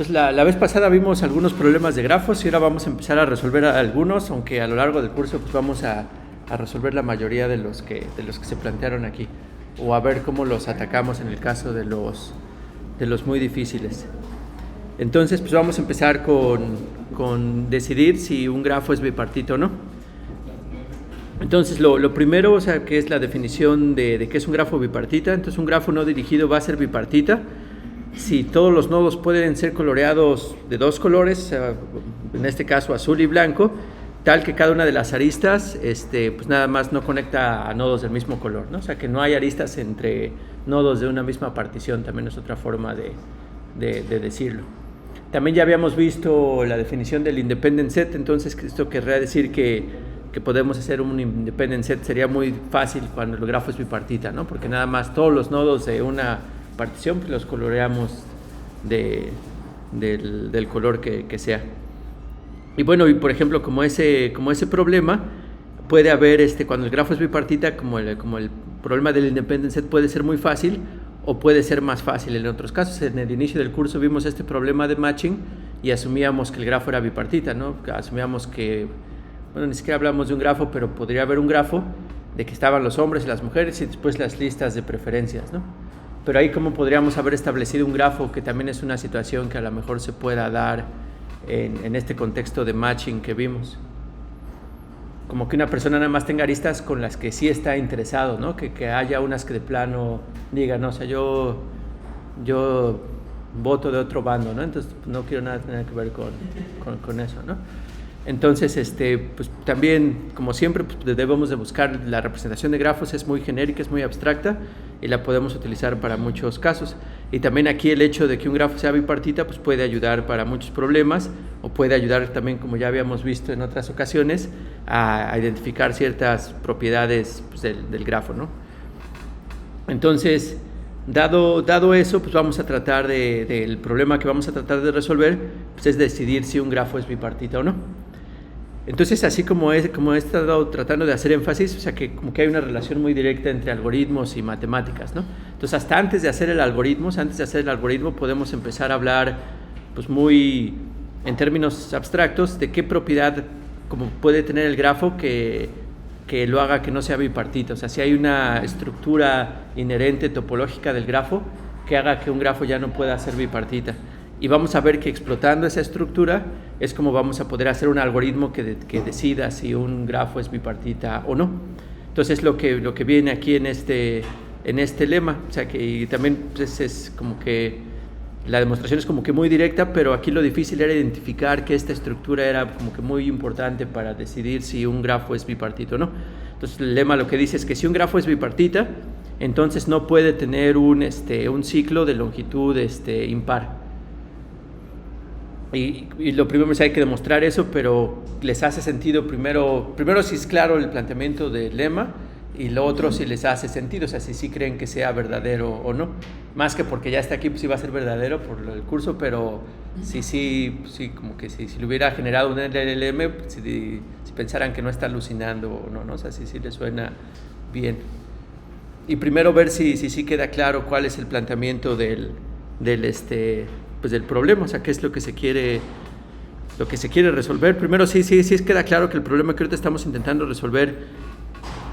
Entonces la vez pasada vimos algunos problemas de grafos y ahora vamos a empezar a resolver algunos, aunque a lo largo del curso pues vamos a resolver la mayoría de los que se plantearon aquí, o a ver cómo los atacamos en el caso de los muy difíciles. Entonces pues vamos a empezar con decidir si un grafo es bipartita o no. Entonces lo primero, o sea, que es la definición de qué es un grafo bipartita. Entonces un grafo no dirigido va a ser bipartita si todos los nodos pueden ser coloreados de dos colores, en este caso azul y blanco, tal que cada una de las aristas pues nada más no conecta a nodos del mismo color, ¿no? O sea, que no hay aristas entre nodos de una misma partición, también es otra forma de decirlo. También ya habíamos visto la definición del independent set, entonces esto querría decir que podemos hacer un independent set, sería muy fácil cuando el grafo es bipartita, ¿no? Porque nada más todos los nodos de una partición pues los coloreamos del color que sea. Y bueno, y por ejemplo, como ese problema puede haber, cuando el grafo es bipartita, como el problema del independent set puede ser muy fácil o puede ser más fácil en otros casos. En el inicio del curso vimos este problema de matching y asumíamos que el grafo era bipartita, ¿no? Asumíamos que, bueno, ni siquiera hablamos de un grafo, pero podría haber un grafo de que estaban los hombres y las mujeres y después las listas de preferencias, ¿no? Pero ahí cómo podríamos haber establecido un grafo, que también es una situación que a lo mejor se pueda dar en este contexto de matching que vimos. Como que una persona nada más tenga aristas con las que sí está interesado, ¿no? Que haya unas que de plano digan, no, o sea, yo voto de otro bando, ¿no? Entonces no quiero nada tener que ver con eso, ¿no? Entonces, pues también, como siempre, pues debemos de buscar la representación de grafos, es muy genérica, es muy abstracta y la podemos utilizar para muchos casos. Y también aquí el hecho de que un grafo sea bipartita pues puede ayudar para muchos problemas o puede ayudar también, como ya habíamos visto en otras ocasiones, a identificar ciertas propiedades pues, del grafo, ¿no? Entonces, dado eso, pues vamos a tratar del problema que vamos a tratar de resolver, pues es decidir si un grafo es bipartita o no. Entonces, así como he estado tratando de hacer énfasis, o sea, que como que hay una relación muy directa entre algoritmos y matemáticas, ¿no? Entonces, hasta antes de hacer el algoritmo, podemos empezar a hablar, pues muy en términos abstractos, de qué propiedad como puede tener el grafo que lo haga que no sea bipartita. O sea, si hay una estructura inherente topológica del grafo que haga que un grafo ya no pueda ser bipartita. Y vamos a ver que explotando esa estructura es como vamos a poder hacer un algoritmo que decida si un grafo es bipartita o no. Entonces lo que viene aquí en este lema, o sea que y también pues, es como que la demostración es como que muy directa, pero aquí lo difícil era identificar que esta estructura era como que muy importante para decidir si un grafo es bipartita o no. Entonces el lema lo que dice es que si un grafo es bipartita, entonces no puede tener un ciclo de longitud impar. Y lo primero es hay que demostrar eso, pero les hace sentido primero si es claro el planteamiento del lema, y lo otro si les hace sentido, o sea, si sí creen que sea verdadero o no. Más que porque ya está aquí, pues sí va a ser verdadero por el curso, pero sí, como que si lo hubiera generado un LLM, si pensaran que no está alucinando o no, o sea, sí les suena bien. Y primero ver si queda claro cuál es el planteamiento del problema, o sea, qué es lo que se quiere resolver. Primero sí queda claro que el problema que ahorita estamos intentando resolver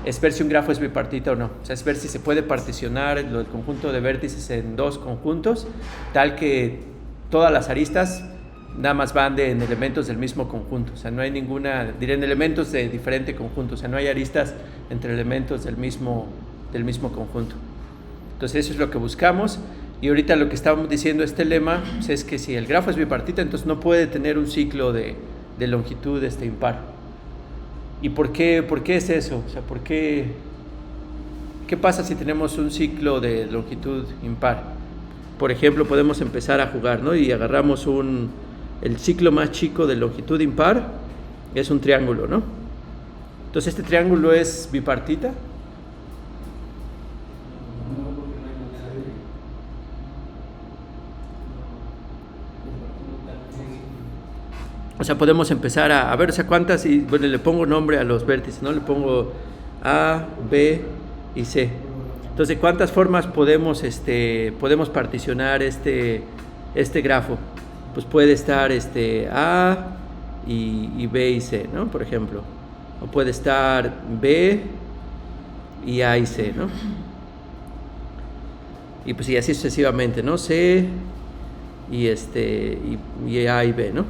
es ver si un grafo es bipartita o no. O sea, es ver si se puede particionar el conjunto de vértices en dos conjuntos, tal que todas las aristas nada más van en elementos del mismo conjunto. O sea, no hay en elementos de diferente conjunto. O sea, no hay aristas entre elementos del mismo conjunto. Entonces, eso es lo que buscamos. Y ahorita lo que estábamos diciendo este lema pues es que si el grafo es bipartita, entonces no puede tener un ciclo de longitud impar. ¿Y por qué es eso? O sea, ¿qué pasa si tenemos un ciclo de longitud impar? Por ejemplo, podemos empezar a jugar, ¿no? Y agarramos el ciclo más chico de longitud impar, es un triángulo, ¿no? Entonces, ¿este triángulo es bipartita? O sea, podemos empezar a ver, o sea, cuántas, y bueno, le pongo nombre a los vértices, ¿no? Le pongo A, B y C. Entonces, ¿de cuántas formas podemos particionar este grafo? pues puede estar A y B y C, ¿no? Por ejemplo. O puede estar B y A y C, ¿no? Y pues y así sucesivamente, ¿no? C y A y B, ¿no?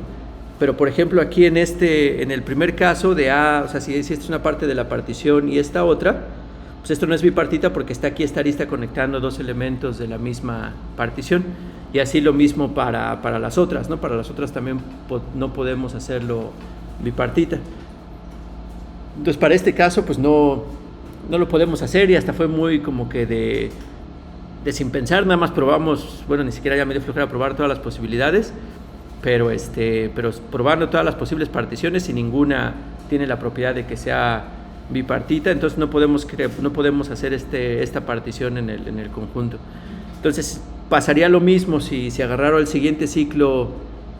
Pero por ejemplo aquí en el primer caso de A, o sea, si esta es una parte de la partición y esta otra, pues esto no es bipartita porque está aquí esta arista conectando dos elementos de la misma partición. Y así lo mismo para las otras, ¿no? Para las otras también no podemos hacerlo bipartita. Entonces para este caso pues no lo podemos hacer, y hasta fue muy como que de sin pensar, nada más probamos, bueno, ni siquiera ya me dio flojera probar todas las posibilidades, pero probando todas las posibles particiones y ninguna tiene la propiedad de que sea bipartita, entonces no podemos hacer esta partición en el conjunto. Entonces pasaría lo mismo si agarrara el siguiente ciclo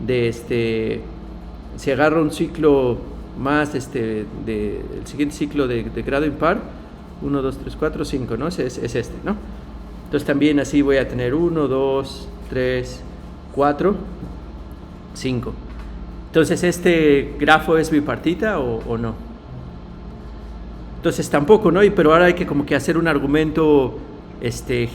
si agarro un ciclo más el siguiente ciclo de grado impar, 1, 2, 3, 4, 5, ¿no? Es ¿no? Entonces también así voy a tener 1, 2, 3, 4, 5. Entonces este grafo es bipartita o no. Entonces tampoco, ¿no? Pero ahora hay que como que hacer un argumento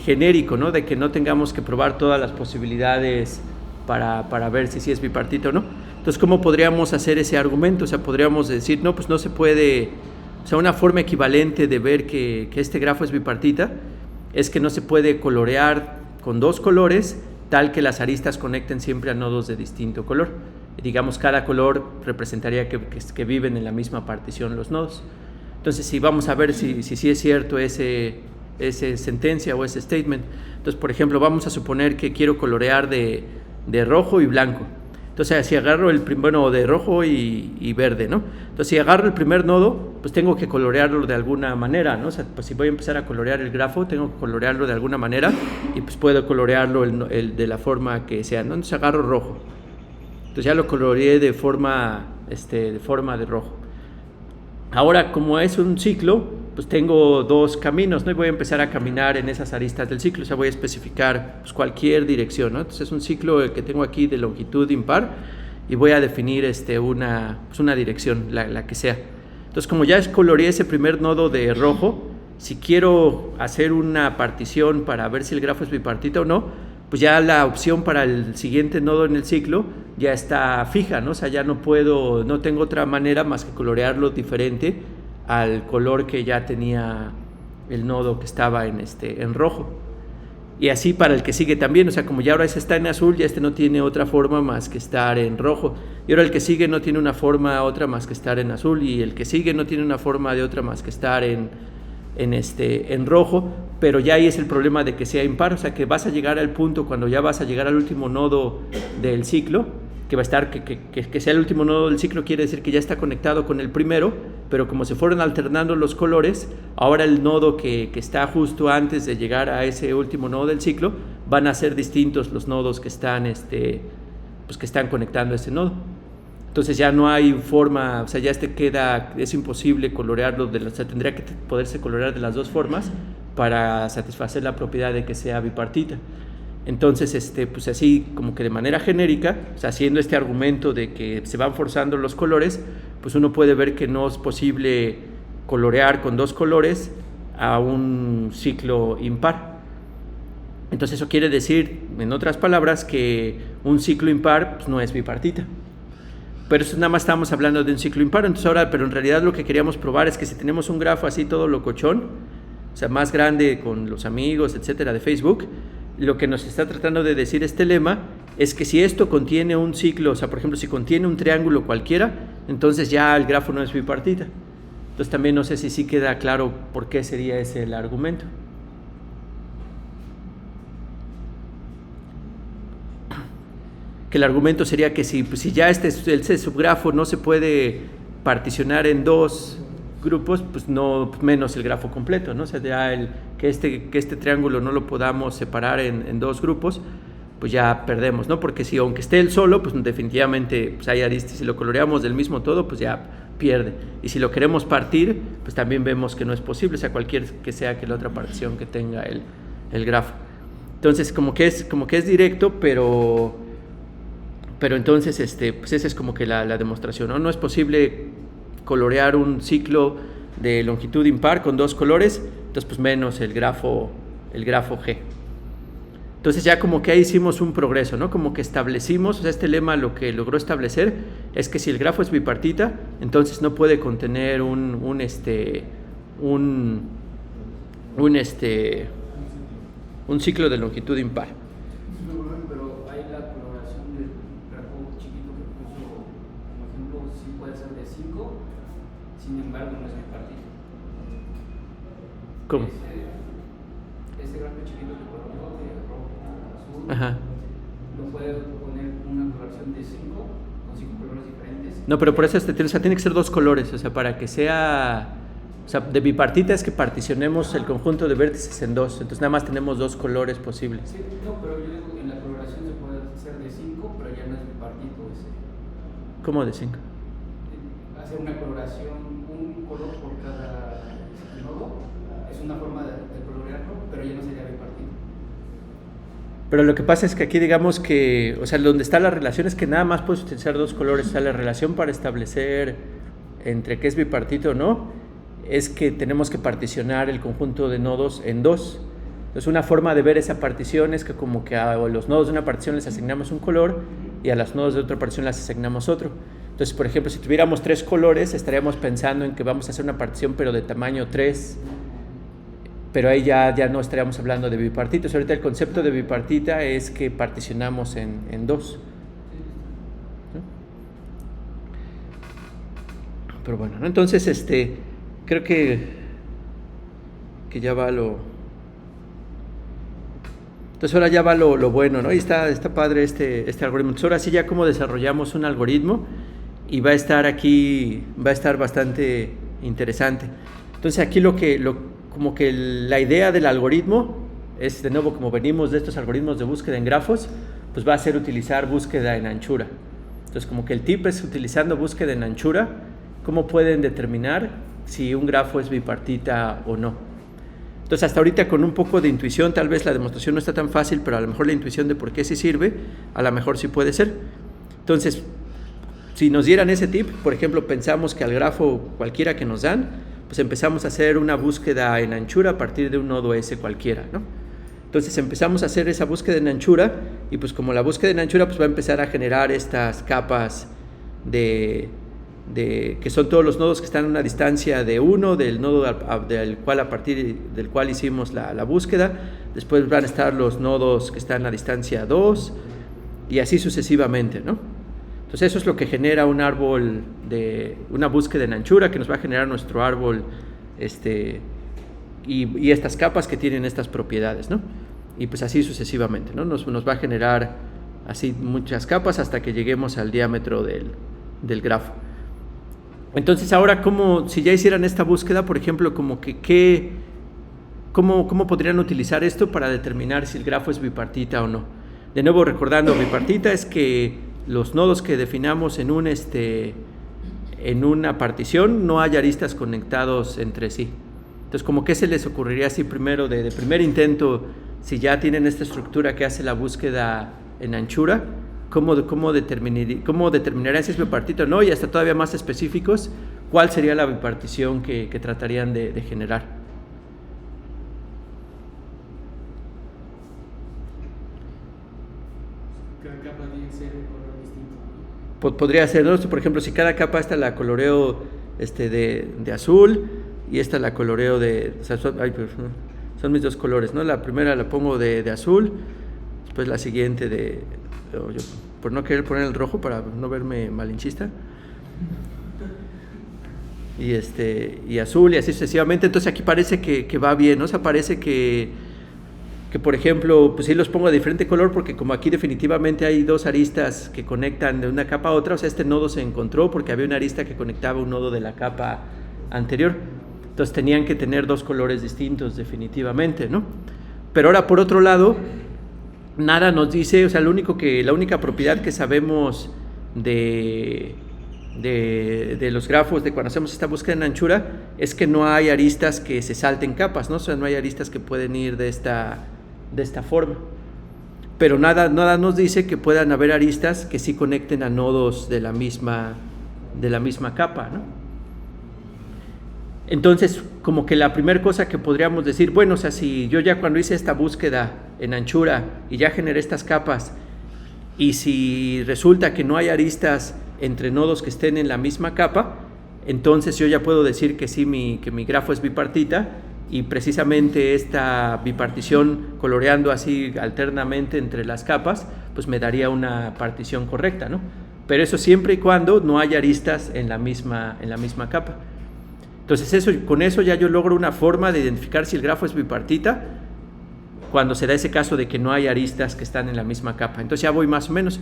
genérico, ¿no? De que no tengamos que probar todas las posibilidades para ver si es bipartita o no. Entonces, ¿cómo podríamos hacer ese argumento? O sea, podríamos decir, no, pues no se puede, o sea, una forma equivalente de ver que este grafo es bipartita es que no se puede colorear con dos colores tal que las aristas conecten siempre a nodos de distinto color. Digamos, cada color representaría que viven en la misma partición los nodos. Entonces, si vamos a ver si es cierto ese sentencia o ese statement. Entonces, por ejemplo, vamos a suponer que quiero colorear de rojo y blanco. Entonces, si agarro de rojo y verde, ¿no? Entonces, si agarro el primer nodo, pues tengo que colorearlo de alguna manera, ¿no? O sea, pues si voy a empezar a colorear el grafo, tengo que colorearlo de alguna manera y pues puedo colorearlo de la forma que sea, ¿no? Entonces, agarro rojo. Entonces, ya lo coloreé de forma de rojo. Ahora, como es un ciclo, pues tengo dos caminos, ¿no? Y voy a empezar a caminar en esas aristas del ciclo, o sea, voy a especificar pues, cualquier dirección, ¿no? Entonces es un ciclo que tengo aquí de longitud impar y voy a definir una dirección, la que sea. Entonces, como ya coloreé ese primer nodo de rojo, si quiero hacer una partición para ver si el grafo es bipartita o no, pues ya la opción para el siguiente nodo en el ciclo ya está fija, ¿no? O sea, ya no tengo otra manera más que colorearlo diferente al color que ya tenía el nodo que estaba en rojo. Y así para el que sigue también, o sea, como ya ahora ese está en azul, ya no tiene otra forma más que estar en rojo. Y ahora el que sigue no tiene una forma otra más que estar en azul, y el que sigue no tiene una forma de otra más que estar en rojo, pero ya ahí es el problema de que sea impar, o sea, que vas a llegar al punto cuando ya vas a llegar al último nodo del ciclo, que va a estar, que sea el último nodo del ciclo, quiere decir que ya está conectado con el primero, pero como se fueron alternando los colores, ahora el nodo que está justo antes de llegar a ese último nodo del ciclo, van a ser distintos los nodos que están, pues que están conectando ese nodo. Entonces ya no hay forma, o sea, ya es imposible colorearlo, o sea, tendría que poderse colorear de las dos formas para satisfacer la propiedad de que sea bipartita. Entonces, pues así como que de manera genérica, o sea, haciendo este argumento de que se van forzando los colores, pues uno puede ver que no es posible colorear con dos colores a un ciclo impar. Entonces eso quiere decir, en otras palabras, que un ciclo impar pues, no es bipartita. Pero eso nada más estamos hablando de un ciclo impar. Entonces ahora, pero en realidad lo que queríamos probar es que si tenemos un grafo así todo locochón, o sea, más grande con los amigos, etcétera, de Facebook, lo que nos está tratando de decir este lema es que si esto contiene un ciclo, o sea, por ejemplo, si contiene un triángulo cualquiera, entonces ya el grafo no es bipartita. Entonces también no sé si sí queda claro por qué sería ese el argumento. Que el argumento sería que si ya este subgrafo no se puede particionar en dos grupos, pues no menos el grafo completo, ¿no? O sea, ya que este triángulo no lo podamos separar en dos grupos, pues ya perdemos, ¿no? Porque si aunque esté él solo, pues definitivamente pues hay aristas, si lo coloreamos del mismo todo, pues ya pierde. Y si lo queremos partir, pues también vemos que no es posible, o sea, cualquier que sea que la otra partición que tenga el grafo. Entonces, como que es directo, pero Pero entonces, pues esa es como que la demostración, ¿no? No es posible colorear un ciclo de longitud impar con dos colores, entonces pues menos el grafo G. Entonces ya como que ahí hicimos un progreso, ¿no? Como que establecimos, o sea, este lema lo que logró establecer es que si el grafo es bipartita, entonces no puede contener un ciclo de longitud impar. Pero hay la coloración del grafo chiquito que puso como ejemplo, sí puede ser de 5, sin embargo no es bipartito. ¿Cómo? Ese grafo chiquito que colocó de rojo a azul, Ajá. no puede poner una coloración de 5 con 5 colores diferentes. No, pero por eso tiene que ser dos colores, o sea, para que sea... O sea, de bipartita es que particionemos el conjunto de vértices en dos, entonces nada más tenemos dos colores posibles. Sí, no, pero yo digo, en la coloración se puede hacer de 5, pero ya no es bipartito ese. ¿Cómo de 5? Hacer una coloración, un color por cada nodo, es una forma de colorearlo, pero ya no sería bipartito. Pero lo que pasa es que aquí digamos que, o sea, donde está la relación es que nada más puedes utilizar dos colores, o sea, la relación para establecer entre qué es bipartito o no, es que tenemos que particionar el conjunto de nodos en dos. Entonces una forma de ver esa partición es que como que a los nodos de una partición les asignamos un color y a los nodos de otra partición les asignamos otro. Entonces, por ejemplo, si tuviéramos tres colores, estaríamos pensando en que vamos a hacer una partición pero de tamaño 3, pero ahí ya no estaríamos hablando de bipartitos. Ahorita el concepto de bipartita es que particionamos en dos, ¿no? Pero bueno, ¿no? Entonces creo que ya va lo... Entonces ahora ya va lo bueno, ¿no? Y está padre este algoritmo. Entonces ahora sí ya como desarrollamos un algoritmo y va a estar bastante interesante. Entonces aquí como que la idea del algoritmo es, de nuevo, como venimos de estos algoritmos de búsqueda en grafos, pues va a ser utilizar búsqueda en anchura. Entonces como que el tip es utilizando búsqueda en anchura, cómo pueden determinar si un grafo es bipartita o no. Entonces hasta ahorita con un poco de intuición, tal vez la demostración no está tan fácil, pero a lo mejor la intuición de por qué sí sirve, a lo mejor sí puede ser. Entonces, si nos dieran ese tip, por ejemplo, pensamos que al grafo cualquiera que nos dan, pues empezamos a hacer una búsqueda en anchura a partir de un nodo S cualquiera, ¿no? Entonces empezamos a hacer esa búsqueda en anchura y pues como la búsqueda en anchura pues va a empezar a generar estas capas que son todos los nodos que están a una distancia de 1 del nodo a partir del cual hicimos la búsqueda. Después van a estar los nodos que están a distancia 2 y así sucesivamente, ¿no? Entonces eso es lo que genera un árbol de una búsqueda en anchura, que nos va a generar nuestro árbol y estas capas que tienen estas propiedades, ¿no? Y pues así sucesivamente, ¿no? Nos va a generar así muchas capas hasta que lleguemos al diámetro del grafo. Entonces ahora, si ya hicieran esta búsqueda, por ejemplo, como que ¿cómo podrían utilizar esto para determinar si el grafo es bipartita o no? De nuevo, recordando, bipartita es que los nodos que definamos en una partición no hay aristas conectados entre sí. Entonces, como que se les ocurriría así primero, de primer intento, si ya tienen esta estructura que hace la búsqueda en anchura, ¿cómo determinarían si es bipartito o no? Y hasta todavía más específicos, ¿cuál sería la bipartición que tratarían de generar? Cada capa tiene que ser un color distinto. Podría ser, ¿no? Por ejemplo, si cada capa esta la coloreo de azul y esta la coloreo o sea, son mis dos colores, ¿no? La primera la pongo de azul, después la siguiente por no querer poner el rojo para no verme malinchista, y azul y así sucesivamente. Entonces aquí parece que va bien, ¿no? O sea, parece que por ejemplo, pues sí los pongo de diferente color porque como aquí definitivamente hay dos aristas que conectan de una capa a otra, o sea, este nodo se encontró porque había una arista que conectaba un nodo de la capa anterior. Entonces tenían que tener dos colores distintos definitivamente, ¿no? Pero ahora por otro lado, nada nos dice, o sea, la única propiedad que sabemos de los grafos de cuando hacemos esta búsqueda en anchura es que no hay aristas que se salten capas, ¿no? O sea, no hay aristas que pueden ir de esta forma. pero nada nos dice que puedan haber aristas que sí conecten a nodos de la misma capa, ¿no? Entonces, como que la primera cosa que podríamos decir, bueno, o sea, si yo ya cuando hice esta búsqueda en anchura y ya generé estas capas, y si resulta que no hay aristas entre nodos que estén en la misma capa, entonces yo ya puedo decir que sí, que mi grafo es bipartita, y precisamente esta bipartición coloreando así alternamente entre las capas, pues me daría una partición correcta, ¿no? Pero eso siempre y cuando no haya aristas en la misma capa. Entonces con eso ya yo logro una forma de identificar si el grafo es bipartita cuando se da ese caso de que no hay aristas que están en la misma capa. Entonces ya voy más o menos.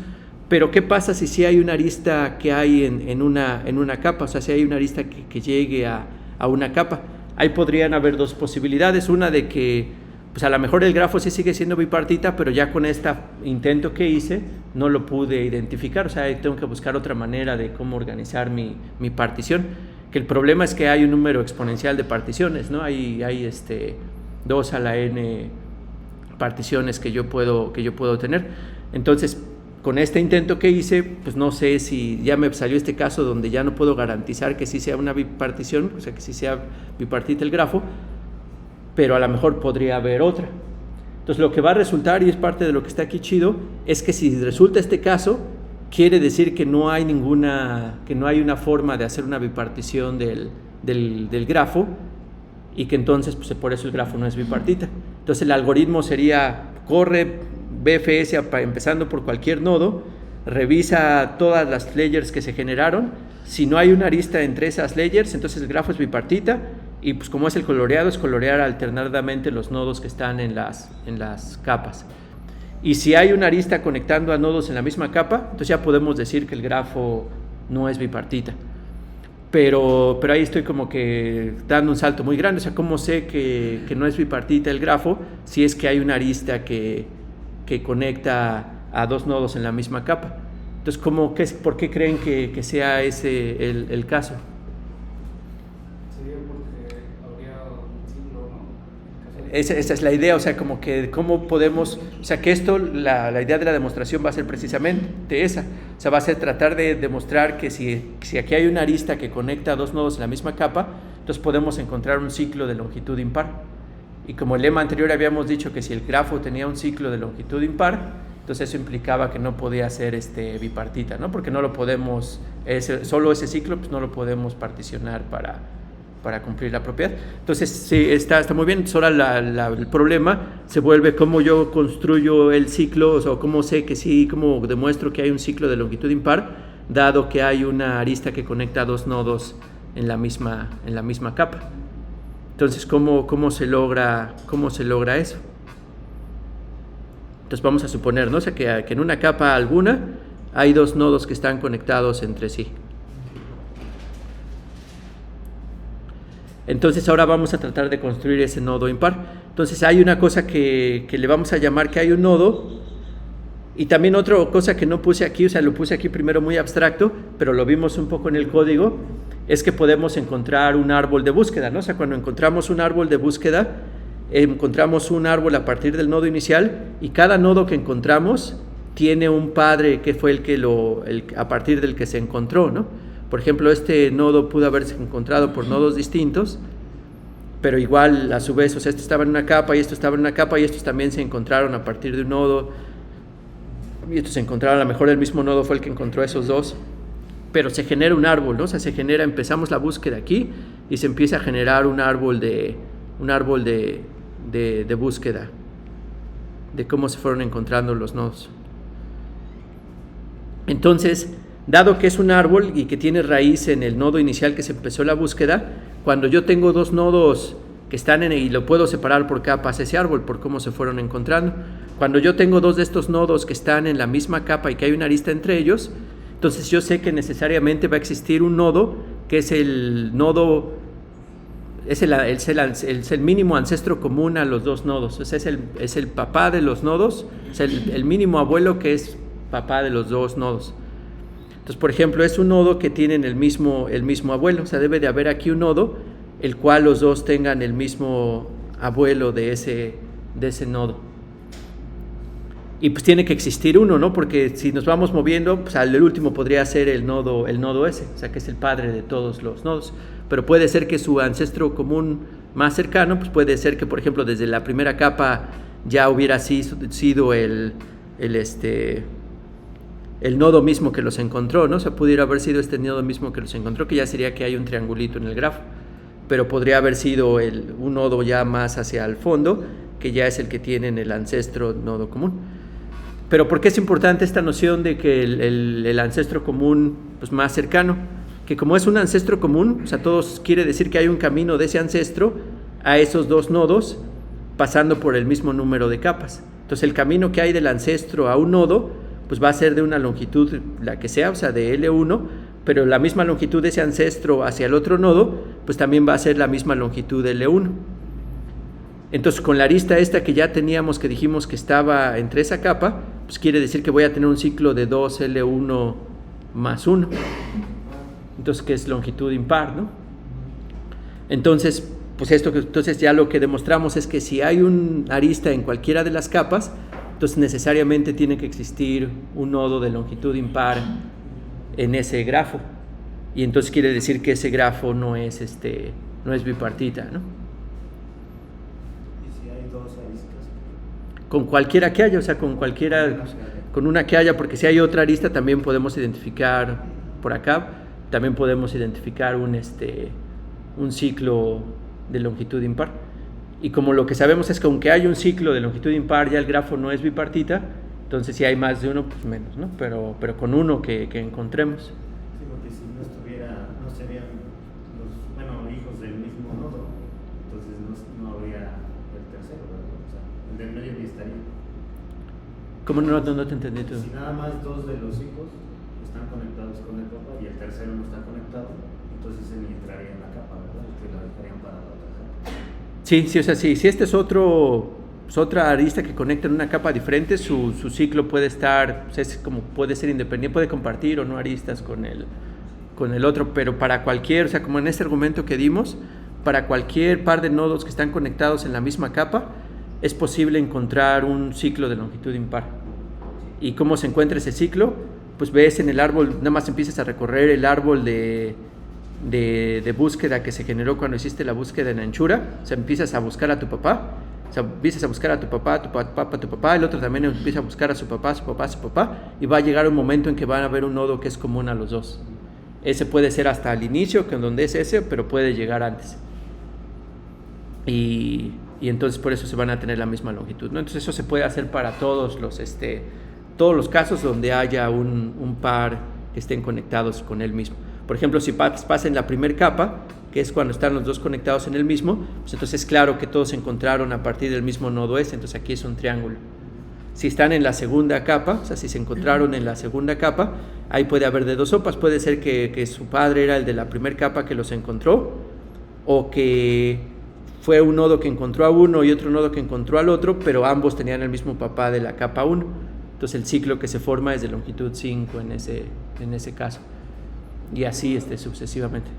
Pero ¿qué pasa si sí hay una arista que hay en una capa? O sea, si hay una arista que llegue a una capa. Ahí podrían haber dos posibilidades. Una de que pues a lo mejor el grafo sí sigue siendo bipartita, pero ya con este intento que hice no lo pude identificar. O sea, tengo que buscar otra manera de cómo organizar mi partición. Que el problema es que hay un número exponencial de particiones, ¿no? Hay 2 a la n particiones que yo puedo tener. Entonces, con este intento que hice, pues no sé si ya me salió este caso donde ya no puedo garantizar que sí sea una bipartición, o sea, que sí sea bipartita el grafo, pero a lo mejor podría haber otra. Entonces, lo que va a resultar, y es parte de lo que está aquí chido, es que si resulta este caso, quiere decir que no hay una forma de hacer una bipartición del grafo, y que entonces pues por eso el grafo no es bipartita. Entonces el algoritmo sería, corre BFS empezando por cualquier nodo, revisa todas las layers que se generaron, si no hay una arista entre esas layers, entonces el grafo es bipartita, y pues como es el coloreado, es colorear alternadamente los nodos que están en las capas. Y si hay una arista conectando a nodos en la misma capa, entonces ya podemos decir que el grafo no es bipartita. Pero ahí estoy como que dando un salto muy grande. O sea, ¿cómo sé que no es bipartita el grafo si es que hay una arista que conecta a dos nodos en la misma capa? Entonces, ¿por qué creen que sea ese el caso? Sería porque habría un ciclo, ¿no? Esa es la idea, o sea, como que cómo podemos, o sea, que esto, la idea de la demostración va a ser precisamente esa, o sea, va a ser tratar de demostrar que si aquí hay una arista que conecta a dos nodos en la misma capa, entonces podemos encontrar un ciclo de longitud impar. Y como el lema anterior habíamos dicho que si el grafo tenía un ciclo de longitud impar, entonces eso implicaba que no podía ser bipartita, ¿no? Porque no lo podemos, solo ese ciclo pues no lo podemos particionar para cumplir la propiedad. Entonces sí, está muy bien. Entonces ahora el problema se vuelve cómo yo construyo el ciclo, o sea, cómo sé que sí, cómo demuestro que hay un ciclo de longitud impar, dado que hay una arista que conecta a dos nodos en la misma capa. Entonces, ¿cómo se logra eso? Entonces vamos a suponer, ¿no? O sea, que en una capa alguna hay dos nodos que están conectados entre sí. Entonces ahora vamos a tratar de construir ese nodo impar. Entonces hay una cosa que le vamos a llamar que hay un nodo, y también otra cosa que no puse aquí, o sea, lo puse aquí primero muy abstracto, pero lo vimos un poco en el código, es que podemos encontrar un árbol de búsqueda, ¿no? O sea, cuando encontramos un árbol de búsqueda, encontramos un árbol a partir del nodo inicial, y cada nodo que encontramos tiene un padre que fue a partir del que se encontró, ¿no? Por ejemplo, este nodo pudo haberse encontrado por nodos distintos, pero igual a su vez, o sea, esto estaba en una capa y esto estaba en una capa, y estos también se encontraron a partir de un nodo, y estos se encontraron, a lo mejor el mismo nodo fue el que encontró esos dos, pero se genera un árbol, ¿no? O sea, empezamos la búsqueda aquí y se empieza a generar un árbol de búsqueda de cómo se fueron encontrando los nodos. Entonces, dado que es un árbol y que tiene raíz en el nodo inicial que se empezó la búsqueda, cuando yo tengo dos nodos que están y lo puedo separar por capas ese árbol, por cómo se fueron encontrando. Cuando yo tengo dos de estos nodos que están en la misma capa y que hay una arista entre ellos, entonces yo sé que necesariamente va a existir un nodo que es el nodo, es el mínimo ancestro común a los dos nodos. O sea, es el papá de los nodos, es el mínimo abuelo que es papá de los dos nodos. Entonces, por ejemplo, es un nodo que tienen el mismo abuelo, o sea, debe de haber aquí un nodo el cual los dos tengan el mismo abuelo de ese nodo. Y pues tiene que existir uno, ¿no? Porque si nos vamos moviendo, pues el último podría ser el nodo S, o sea, que es el padre de todos los nodos. Pero puede ser que su ancestro común más cercano, pues puede ser que, por ejemplo, desde la primera capa ya hubiera sido el nodo mismo que los encontró, ¿no? O sea, pudiera haber sido este nodo mismo que los encontró, que ya sería que hay un triangulito en el grafo. Pero podría haber sido un nodo ya más hacia el fondo, que ya es el que tiene en el ancestro nodo común. Pero ¿por qué es importante esta noción de que el ancestro común pues, más cercano? Que como es un ancestro común, o sea, todos quiere decir que hay un camino de ese ancestro a esos dos nodos pasando por el mismo número de capas. Entonces el camino que hay del ancestro a un nodo pues va a ser de una longitud, la que sea, o sea, de L1, pero la misma longitud de ese ancestro hacia el otro nodo pues también va a ser la misma longitud de L1. Entonces con la arista esta que ya teníamos, que dijimos que estaba entre esa capa, pues quiere decir que voy a tener un ciclo de 2L1 más 1. Entonces, que es longitud impar, ¿no? Entonces, pues entonces ya lo que demostramos es que si hay un arista en cualquiera de las capas, entonces necesariamente tiene que existir un nodo de longitud impar en ese grafo. Y entonces quiere decir que ese grafo no es bipartita, ¿no? ¿Y si hay dos aristas? Con cualquiera que haya, o sea, con una que haya, porque si hay otra arista también podemos identificar por acá. También podemos identificar un ciclo de longitud impar. Y como lo que sabemos es que aunque hay un ciclo de longitud impar, ya el grafo no es bipartita, entonces si hay más de uno, pues menos, ¿no? Pero con uno que encontremos. Sí, porque si no serían hijos del mismo nodo, entonces no habría el tercero, ¿verdad? O sea, el del medio ni estaría. ¿Cómo no te entendí tú? Si nada más dos de los hijos están conectados con el papá y el tercero no está conectado, entonces se ni entraría en la capa, ¿verdad? Que la dejarían para la otra capa. Sí, o sea, sí, si este es otra arista que conecta en una capa diferente, su ciclo puede estar, o sea, puede ser independiente, puede compartir o no aristas con el otro, pero para cualquier, o sea, como en este argumento que dimos, para cualquier par de nodos que están conectados en la misma capa, es posible encontrar un ciclo de longitud impar. ¿Y cómo se encuentra ese ciclo? Pues ves en el árbol, nada más empiezas a recorrer el árbol de búsqueda que se generó cuando hiciste la búsqueda en anchura. O sea, empiezas a buscar a tu papá, el otro también empieza a buscar a su papá, y va a llegar un momento en que van a haber un nodo que es común a los dos. Ese puede ser hasta el inicio, que en donde es ese, pero puede llegar antes. Y entonces por eso se van a tener la misma longitud, ¿no? Entonces eso se puede hacer para todos los casos donde haya un par que estén conectados con él mismo. Por ejemplo, si pasa en la primera capa, que es cuando están los dos conectados en el mismo, pues entonces es claro que todos se encontraron a partir del mismo nodo S, entonces aquí es un triángulo. Si están en la segunda capa, o sea, si se encontraron en la segunda capa, ahí puede haber de dos sopas. Puede ser que su padre era el de la primera capa que los encontró, o que fue un nodo que encontró a uno y otro nodo que encontró al otro, pero ambos tenían el mismo papá de la capa 1. Entonces el ciclo que se forma es de longitud 5 en ese caso. Y así sucesivamente.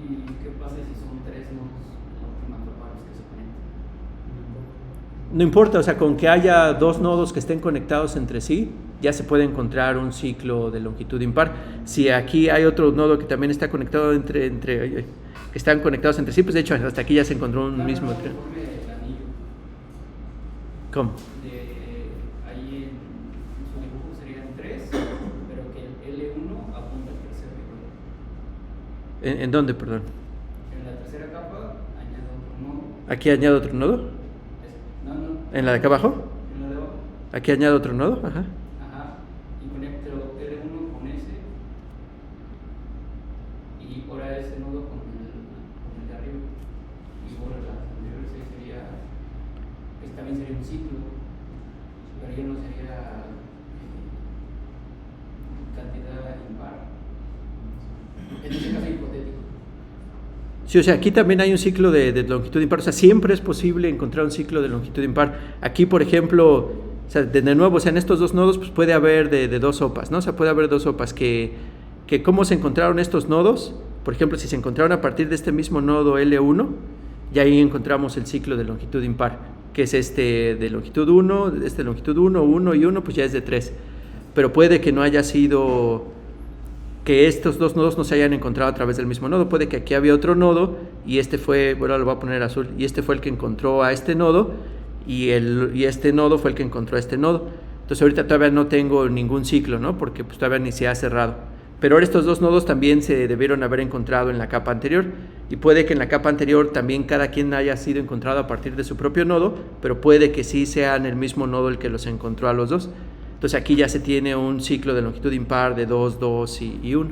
¿Y qué pasa si son tres nodos en la última capa los que se conectan? No importa, o sea, con que haya dos nodos que estén conectados entre sí, ya se puede encontrar un ciclo de longitud impar. Si aquí hay otro nodo que también está conectado que están conectados entre sí, pues de hecho hasta aquí ya se encontró un mismo triángulo. ¿Cómo? Ahí en su dibujo serían tres, pero que el L1 apunta al tercer nivel. ¿En dónde, perdón? En la tercera capa añado otro nodo. ¿Aquí añado otro nodo? No. ¿En la de acá abajo? En la de abajo. ¿Aquí añado otro nodo? Ajá. Y conecto L1 con ese. Y ahora ese nodo con el de arriba. Y ahora la anterior también sería un ciclo, pero ya no sería cantidad impar. En ese caso hipotético. Sí, o sea, aquí también hay un ciclo de longitud impar. O sea, siempre es posible encontrar un ciclo de longitud impar. Aquí, por ejemplo, o sea, de nuevo, o sea, en estos dos nodos pues puede haber de dos sopas, ¿no? O sea, puede haber dos sopas que cómo se encontraron estos nodos. Por ejemplo, si se encontraron a partir de este mismo nodo L1, y ahí encontramos el ciclo de longitud impar. que es este de longitud 1, este de longitud 1, 1 y 1, pues ya es de 3. Pero puede que no haya sido, que estos dos nodos no se hayan encontrado a través del mismo nodo. Puede que aquí había otro nodo y este fue, bueno, lo voy a poner azul, y este fue el que encontró a este nodo y este nodo fue el que encontró a este nodo. Entonces ahorita todavía no tengo ningún ciclo, ¿no? Porque pues todavía ni se ha cerrado. Pero ahora estos dos nodos también se debieron haber encontrado en la capa anterior, y puede que en la capa anterior también cada quien haya sido encontrado a partir de su propio nodo, pero puede que sí sean el mismo nodo el que los encontró a los dos. Entonces aquí ya se tiene un ciclo de longitud impar de 2, 2 y 1.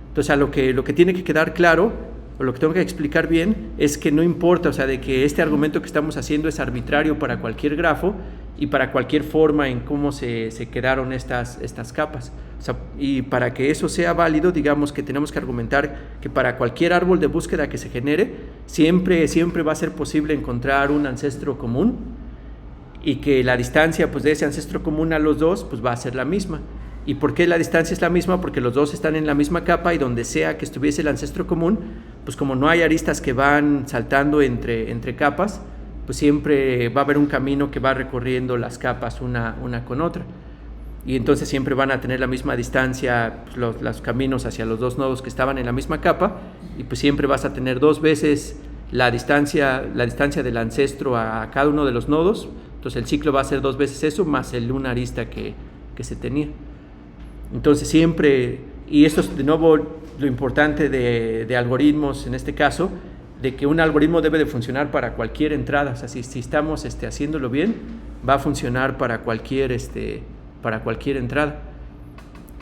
Entonces lo que tiene que quedar claro, o lo que tengo que explicar bien, es que no importa, o sea, de que este argumento que estamos haciendo es arbitrario para cualquier grafo y para cualquier forma en cómo se quedaron estas capas. O sea, y para que eso sea válido, digamos que tenemos que argumentar que para cualquier árbol de búsqueda que se genere, siempre va a ser posible encontrar un ancestro común, y que la distancia pues, de ese ancestro común a los dos pues, va a ser la misma. ¿Y por qué la distancia es la misma? Porque los dos están en la misma capa, y donde sea que estuviese el ancestro común, pues como no hay aristas que van saltando entre capas, pues siempre va a haber un camino que va recorriendo las capas una con otra. Y entonces siempre van a tener la misma distancia, pues, los caminos hacia los dos nodos que estaban en la misma capa, y pues siempre vas a tener dos veces la distancia del ancestro a cada uno de los nodos. Entonces el ciclo va a ser dos veces eso, más una arista que se tenía. Entonces siempre, y esto es de nuevo lo importante de algoritmos en este caso, de que un algoritmo debe de funcionar para cualquier entrada. O sea, si estamos haciéndolo bien, va a funcionar para cualquier entrada.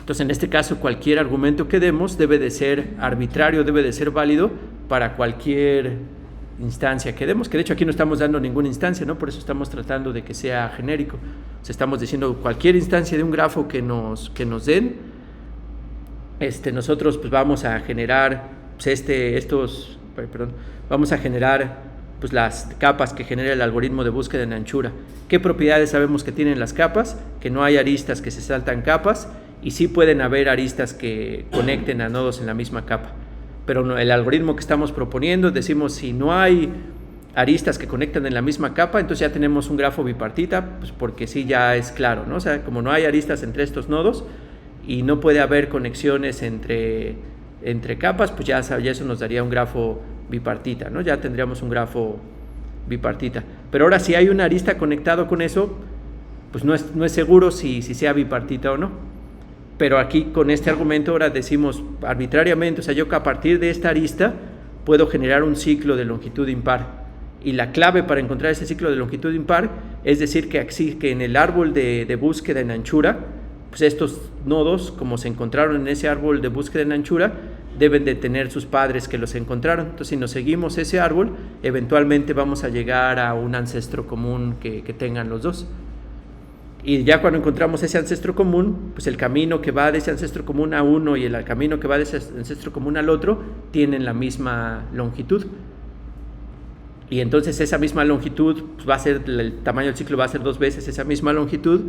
Entonces en este caso cualquier argumento que demos debe de ser arbitrario, debe de ser válido para cualquier instancia que demos, que de hecho aquí no estamos dando ninguna instancia, ¿no? Por eso estamos tratando de que sea genérico. O sea, estamos diciendo cualquier instancia de un grafo que nos den, nosotros pues vamos a generar vamos a generar pues las capas que genera el algoritmo de búsqueda en anchura. ¿Qué propiedades sabemos que tienen las capas? Que no hay aristas que se saltan capas, y sí pueden haber aristas que conecten a nodos en la misma capa. Pero no, el algoritmo que estamos proponiendo, decimos, si no hay aristas que conectan en la misma capa, entonces ya tenemos un grafo bipartita, pues porque sí, ya es claro, ¿no? O sea, como no hay aristas entre estos nodos y no puede haber conexiones entre capas, pues ya eso nos daría un grafo bipartita, ¿no? Ya tendríamos un grafo bipartita. Pero ahora, si hay una arista conectado con eso, pues no es seguro si sea bipartita o no. Pero aquí con este argumento ahora decimos arbitrariamente, o sea, yo que a partir de esta arista puedo generar un ciclo de longitud impar. Y la clave para encontrar ese ciclo de longitud impar es decir que en el árbol de búsqueda en anchura, pues estos nodos, como se encontraron en ese árbol de búsqueda en anchura, deben de tener sus padres que los encontraron. Entonces, si nos seguimos ese árbol, eventualmente vamos a llegar a un ancestro común que tengan los dos. Y ya cuando encontramos ese ancestro común, pues el camino que va de ese ancestro común a uno y el camino que va de ese ancestro común al otro tienen la misma longitud. Y entonces esa misma longitud pues va a ser, el tamaño del ciclo va a ser dos veces esa misma longitud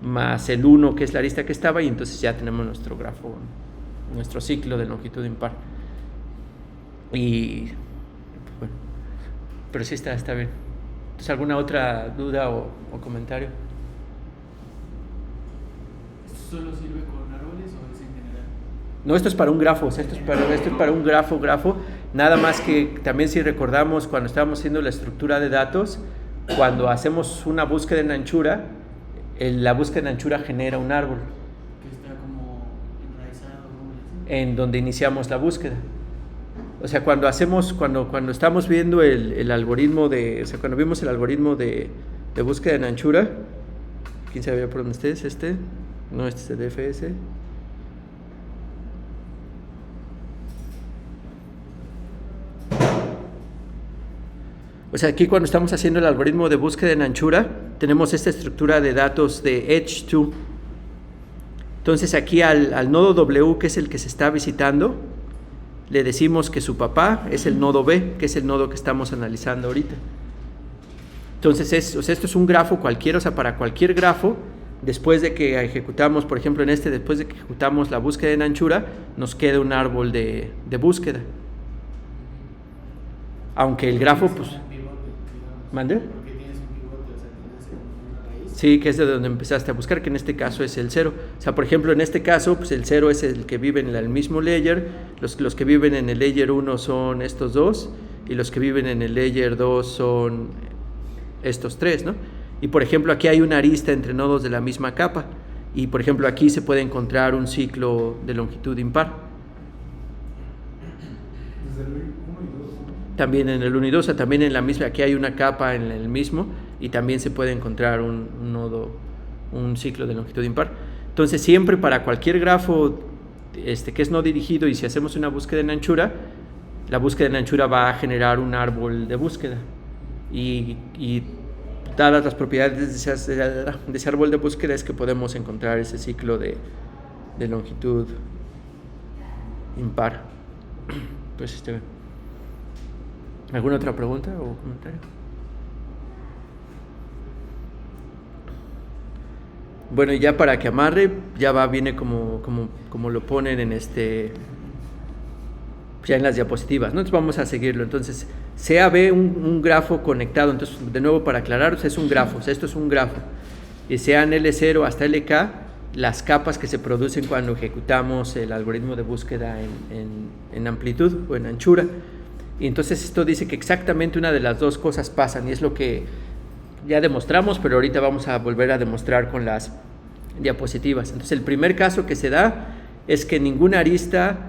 más el 1 que es la arista que estaba, y entonces ya tenemos nuestro grafo, nuestro ciclo de longitud impar. Y bueno, pero sí está bien. Entonces, ¿alguna otra duda o comentario? ¿Esto solo sirve con árboles o es en general? No, esto es para un grafo, o sea, esto es para un grafo. Nada más que también, si recordamos cuando estábamos haciendo la estructura de datos, cuando hacemos una búsqueda en anchura, la búsqueda en anchura genera un árbol. Que está como enraizado, ¿no? En donde iniciamos la búsqueda. O sea, cuando estamos viendo el algoritmo cuando vimos el algoritmo de búsqueda en anchura, ¿quién sabe por dónde estés? No, este es el DFS. O sea, aquí cuando estamos haciendo el algoritmo de búsqueda en anchura, tenemos esta estructura de datos de Edge2. Entonces aquí al nodo W, que es el que se está visitando, le decimos que su papá es el nodo B, que es el nodo que estamos analizando ahorita. Entonces, esto es un grafo cualquiera, o sea, para cualquier grafo, después de que ejecutamos, por ejemplo, después de que ejecutamos la búsqueda en anchura, nos queda un árbol de búsqueda. Aunque el grafo, pues... ¿Mande? Porque tienes un pivote, o sea, tienes una raíz. Sí, que es de donde empezaste a buscar, que en este caso es el 0. O sea, por ejemplo, en este caso, pues el 0 es el que vive en el mismo layer, los que viven en el layer 1 son estos dos, y los que viven en el layer 2 son estos tres, ¿no? Y por ejemplo, aquí hay una arista entre nodos de la misma capa, y por ejemplo, aquí se puede encontrar un ciclo de longitud impar. Desde el 1 y 2. También en el 1 y 2, o sea, también en la misma, aquí hay una capa en el mismo, y también se puede encontrar un nodo, un ciclo de longitud impar. Entonces siempre para cualquier grafo que es no dirigido, y si hacemos una búsqueda en anchura, la búsqueda en anchura va a generar un árbol de búsqueda, y dadas las propiedades de ese árbol de búsqueda es que podemos encontrar ese ciclo de longitud impar. Pues ¿alguna otra pregunta o comentario? Bueno, y ya para que amarre, ya viene como lo ponen en ya en las diapositivas, ¿no? Entonces vamos a seguirlo. Entonces, sea ve un grafo conectado. Entonces, de nuevo, para aclarar, es un grafo. O sea, esto es un grafo. Y sean L0 hasta LK, las capas que se producen cuando ejecutamos el algoritmo de búsqueda en amplitud o en anchura. Y entonces esto dice que exactamente una de las dos cosas pasan, y es lo que ya demostramos, pero ahorita vamos a volver a demostrar con las diapositivas. Entonces el primer caso que se da es que ninguna arista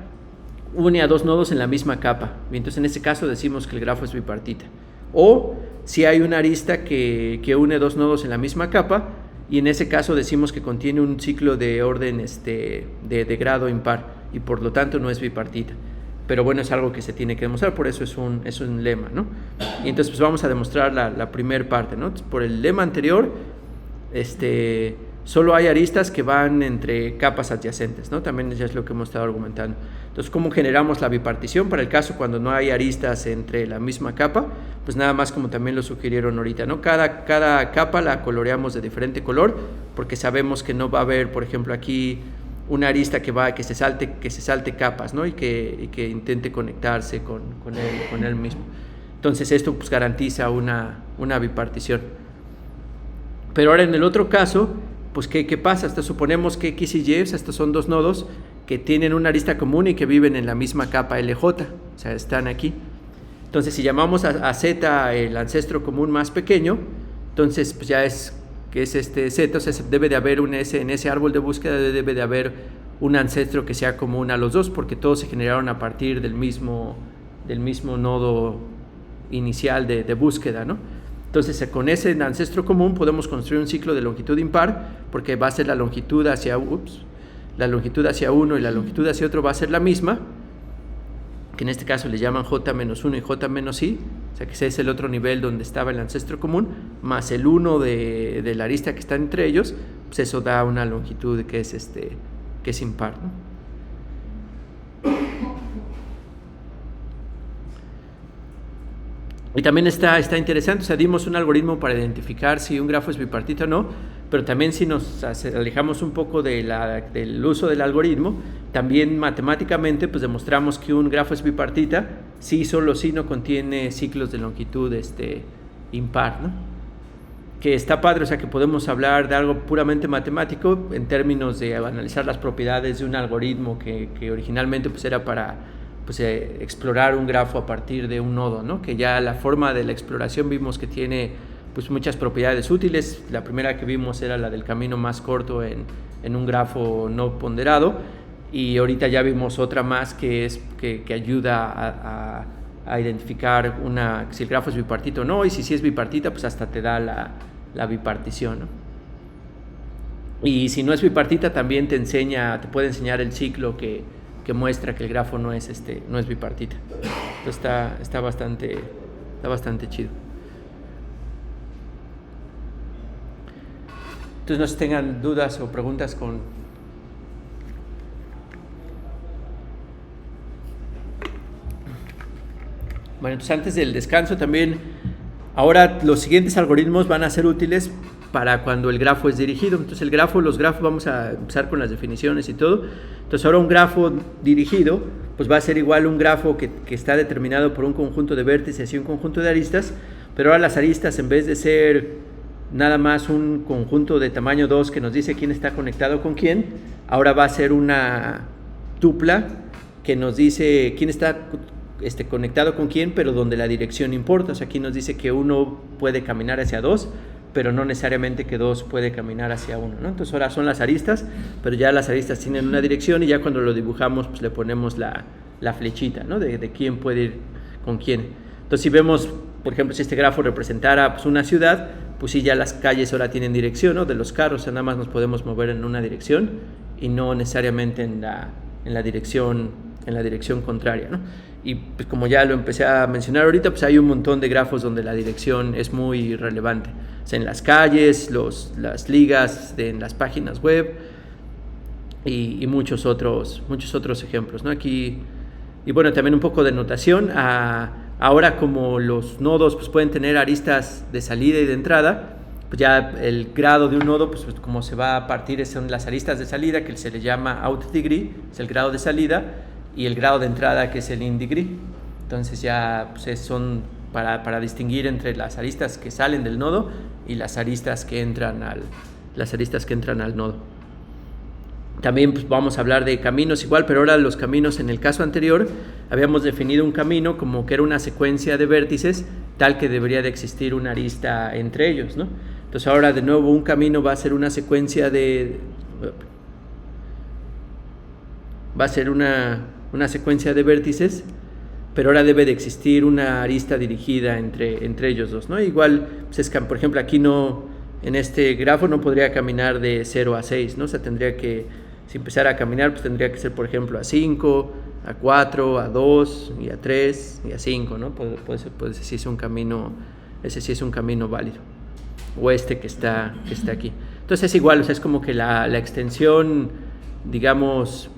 une a dos nodos en la misma capa, y entonces en ese caso decimos que el grafo es bipartita. O si hay una arista que une dos nodos en la misma capa, y en ese caso decimos que contiene un ciclo de orden de grado impar, y por lo tanto no es bipartita. Pero bueno, es algo que se tiene que demostrar, por eso es un lema, ¿no? Y entonces pues vamos a demostrar la primera parte, ¿no? Entonces, por el lema anterior, solo hay aristas que van entre capas adyacentes, ¿no? También ya es lo que hemos estado argumentando. Entonces, ¿cómo generamos la bipartición? Para el caso cuando no hay aristas entre la misma capa, pues nada más como también lo sugirieron ahorita, ¿no? Cada capa la coloreamos de diferente color, porque sabemos que no va a haber, por ejemplo, aquí una arista que se salte capas, ¿no? y que intente conectarse con él mismo. Entonces esto pues garantiza una bipartición. Pero ahora en el otro caso, pues ¿qué pasa? Hasta suponemos que X y Y, o sea, estos son dos nodos que tienen una arista común y que viven en la misma capa LJ, o sea, están aquí. Entonces si llamamos a Z el ancestro común más pequeño, entonces pues ya es que es Z, o sea, debe de haber en ese árbol de búsqueda debe de haber un ancestro que sea común a los dos, porque todos se generaron a partir del mismo nodo inicial de búsqueda, ¿no? Entonces, con ese ancestro común podemos construir un ciclo de longitud impar, porque va a ser la longitud hacia uno y la longitud hacia otro va a ser la misma, que en este caso le llaman J-1 y J-I, o sea que ese es el otro nivel donde estaba el ancestro común, más el 1 de la arista que está entre ellos, pues eso da una longitud que es impar, ¿no? Y también está interesante, o sea, dimos un algoritmo para identificar si un grafo es bipartito o no, pero también si nos alejamos un poco del uso del algoritmo, también matemáticamente pues demostramos que un grafo es bipartita si solo si no contiene ciclos de longitud impar, ¿no? Que está padre, o sea que podemos hablar de algo puramente matemático en términos de analizar las propiedades de un algoritmo que originalmente pues era para explorar un grafo a partir de un nodo, ¿no? Que ya la forma de la exploración vimos que tiene pues muchas propiedades útiles. La primera que vimos era la del camino más corto en un grafo no ponderado, y ahorita ya vimos otra más que es que ayuda a identificar si el grafo es bipartito o no, y si es bipartita pues hasta te da la bipartición, ¿no? Y si no es bipartita también te puede enseñar el ciclo que muestra que el grafo no es bipartita. Entonces está bastante chido. Entonces no sé si tengan dudas o preguntas con... Bueno, entonces antes del descanso también, ahora los siguientes algoritmos van a ser útiles para cuando el grafo es dirigido. Entonces los grafos vamos a empezar con las definiciones y todo. Entonces ahora un grafo dirigido pues va a ser igual un grafo que está determinado por un conjunto de vértices y un conjunto de aristas, Pero ahora las aristas, en vez de ser nada más un conjunto de tamaño 2 que nos dice quién está conectado con quién, ahora va a ser una tupla que nos dice quién está conectado con quién, pero donde la dirección importa. O sea, aquí nos dice que uno puede caminar hacia 2, pero no necesariamente que 2 puede caminar hacia 1, ¿no? Entonces ahora son las aristas, pero ya las aristas tienen una dirección y ya cuando lo dibujamos pues le ponemos la flechita, ¿no? de quién puede ir con quién. Entonces si vemos, por ejemplo, si este grafo representara pues, una ciudad, pues sí, ya las calles ahora tienen dirección, ¿no? De los carros, o sea, nada más nos podemos mover en una dirección y no necesariamente en la dirección contraria, ¿no? Y pues como ya lo empecé a mencionar ahorita, pues hay un montón de grafos donde la dirección es muy relevante. O sea, en las calles, las ligas en las páginas web y muchos otros ejemplos, ¿no? Aquí, y bueno, también un poco de notación. Ahora como los nodos pues, pueden tener aristas de salida y de entrada, pues ya el grado de un nodo, pues como se va a partir, son las aristas de salida, que se le llama out degree, es el grado de salida, y el grado de entrada, que es el in degree. Entonces ya pues, son para distinguir entre las aristas que salen del nodo y las aristas que entran al nodo. También pues, vamos a hablar de caminos igual, pero ahora los caminos, en el caso anterior habíamos definido un camino como que era una secuencia de vértices tal que debería de existir una arista entre ellos, ¿no? Entonces ahora de nuevo un camino va a ser una secuencia una secuencia de vértices, pero ahora debe de existir una arista dirigida entre ellos dos, ¿no? Igual, pues por ejemplo, aquí no, en este grafo no podría caminar de 0 a 6, ¿no? O sea, tendría que, si empezara a caminar, pues tendría que ser, por ejemplo, a 5, a 4, a 2, y a 3, y a 5, ¿no? Pues ese sí es un camino válido. O que está aquí. Entonces es igual, o sea, es como que la extensión, digamos,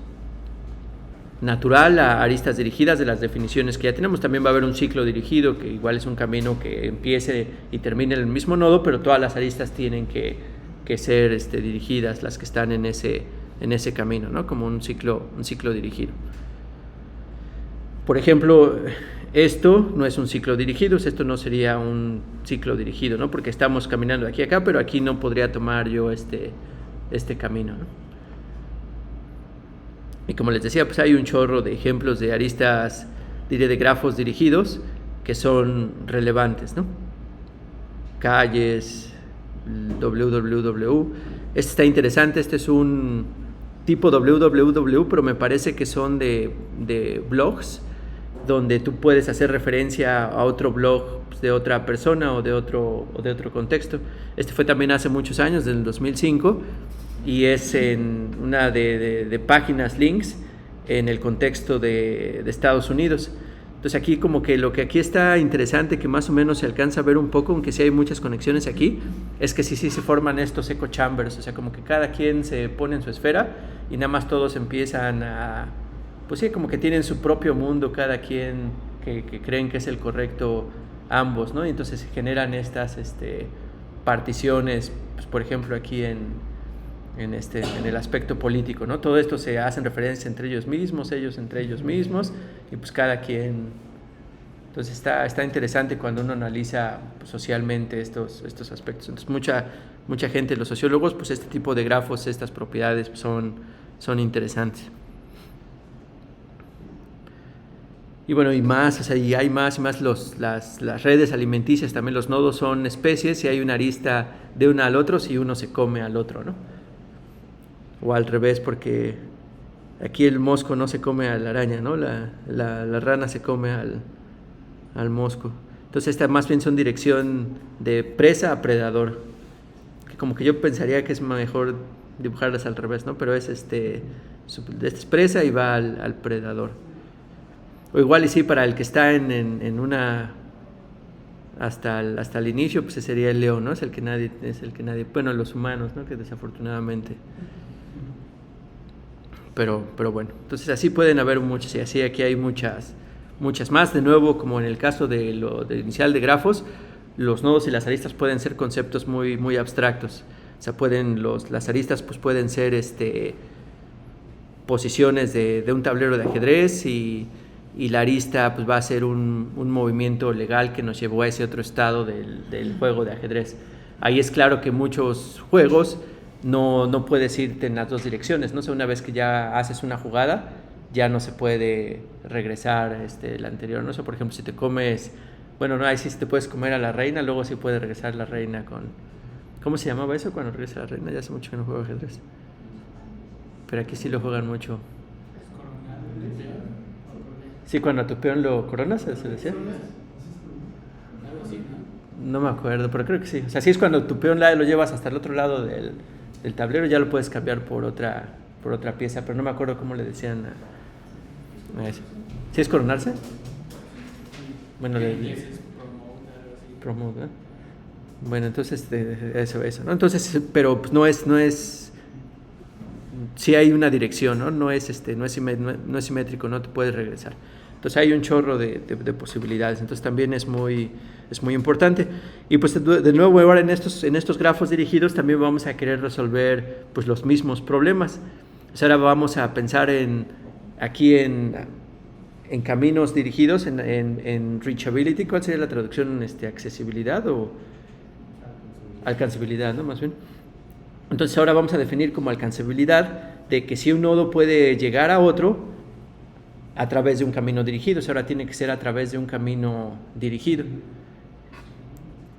natural a aristas dirigidas de las definiciones que ya tenemos. También va a haber un ciclo dirigido, que igual es un camino que empiece y termine en el mismo nodo, pero todas las aristas tienen que ser dirigidas, las que están en ese camino, ¿no? Como un ciclo dirigido. Por ejemplo, esto no es un ciclo dirigido, esto no sería un ciclo dirigido, ¿no? Porque estamos caminando de aquí a acá, pero aquí no podría tomar yo este camino, ¿no? Y como les decía, pues hay un chorro de ejemplos de aristas, de grafos dirigidos que son relevantes, ¿no? Calles, www. Este está interesante, este es un tipo www, pero me parece que son de blogs, donde tú puedes hacer referencia a otro blog de otra persona o de otro contexto. Este fue también hace muchos años, del 2005, y es en una de páginas links en el contexto de Estados Unidos. Entonces aquí como que lo que aquí está interesante, que más o menos se alcanza a ver un poco, aunque sí hay muchas conexiones aquí, es que sí se forman estos echo chambers, o sea, como que cada quien se pone en su esfera y nada más todos empiezan a, pues sí, como que tienen su propio mundo, cada quien que creen que es el correcto ambos, ¿no? Y entonces se generan estas particiones, pues por ejemplo aquí en el aspecto político, ¿no? Todo esto se hacen referencia entre ellos mismos, ellos entre ellos mismos, y pues cada quien. Entonces está interesante cuando uno analiza pues, socialmente estos aspectos. Entonces mucha gente, los sociólogos, pues este tipo de grafos, estas propiedades pues, son interesantes. Y bueno, y más, o sea, y hay más y más las redes alimenticias, también los nodos son especies y hay una arista de uno al otro si uno se come al otro, ¿no? O al revés, porque aquí el mosco no se come a la araña, ¿no? La rana se come al mosco. Entonces esta más bien son dirección de presa a predador, que como que yo pensaría que es mejor dibujarlas al revés, ¿no? Pero es esta es presa y va al predador. O igual y sí, para el que está en una hasta el inicio, pues ese sería el león, ¿no? Es el que nadie, bueno, los humanos, ¿no? Que desafortunadamente. Pero bueno, entonces así pueden haber muchas, y así aquí hay muchas más. De nuevo, como en el caso de inicial de grafos, los nodos y las aristas pueden ser conceptos muy, muy abstractos. O sea, las aristas pues pueden ser posiciones de un tablero de ajedrez y y la arista pues va a ser un movimiento legal que nos llevó a ese otro estado del juego de ajedrez. Ahí es claro que muchos juegos no puedes irte en las dos direcciones, ¿no? O sea, una vez que ya haces una jugada, ya no se puede regresar la anterior, ¿no? O sea, por ejemplo, si te comes, bueno, no, ahí sí te puedes comer a la reina, luego sí puede regresar la reina con... ¿Cómo se llamaba eso cuando regresa la reina? Ya hace mucho que no juego ajedrez. Pero aquí sí lo juegan mucho. Sí, cuando a tu peón lo coronas, ¿se decía? Algo así, ¿no? No me acuerdo, pero creo que sí. O sea, sí es cuando tu peón lo llevas hasta el otro lado del tablero, ya lo puedes cambiar por otra pieza, pero no me acuerdo cómo le decían a eso. ¿Sí es coronarse? Bueno, En inglés es promote, algo así. promote, ¿no? Bueno, entonces eso, ¿no? Entonces, pero pues no es sí hay una dirección, ¿no? No es simétrico, no te puedes regresar. Entonces hay un chorro de posibilidades, entonces también es muy importante. Y pues de nuevo ahora en estos grafos dirigidos también vamos a querer resolver pues los mismos problemas. Pues ahora vamos a pensar aquí en caminos dirigidos, en reachability. ¿Cuál sería la traducción? ¿Accesibilidad o alcanzabilidad, ¿no? Más bien. Entonces ahora vamos a definir como alcanzabilidad de que si un nodo puede llegar a otro a través de un camino dirigido, ahora tiene que ser a través de un camino dirigido.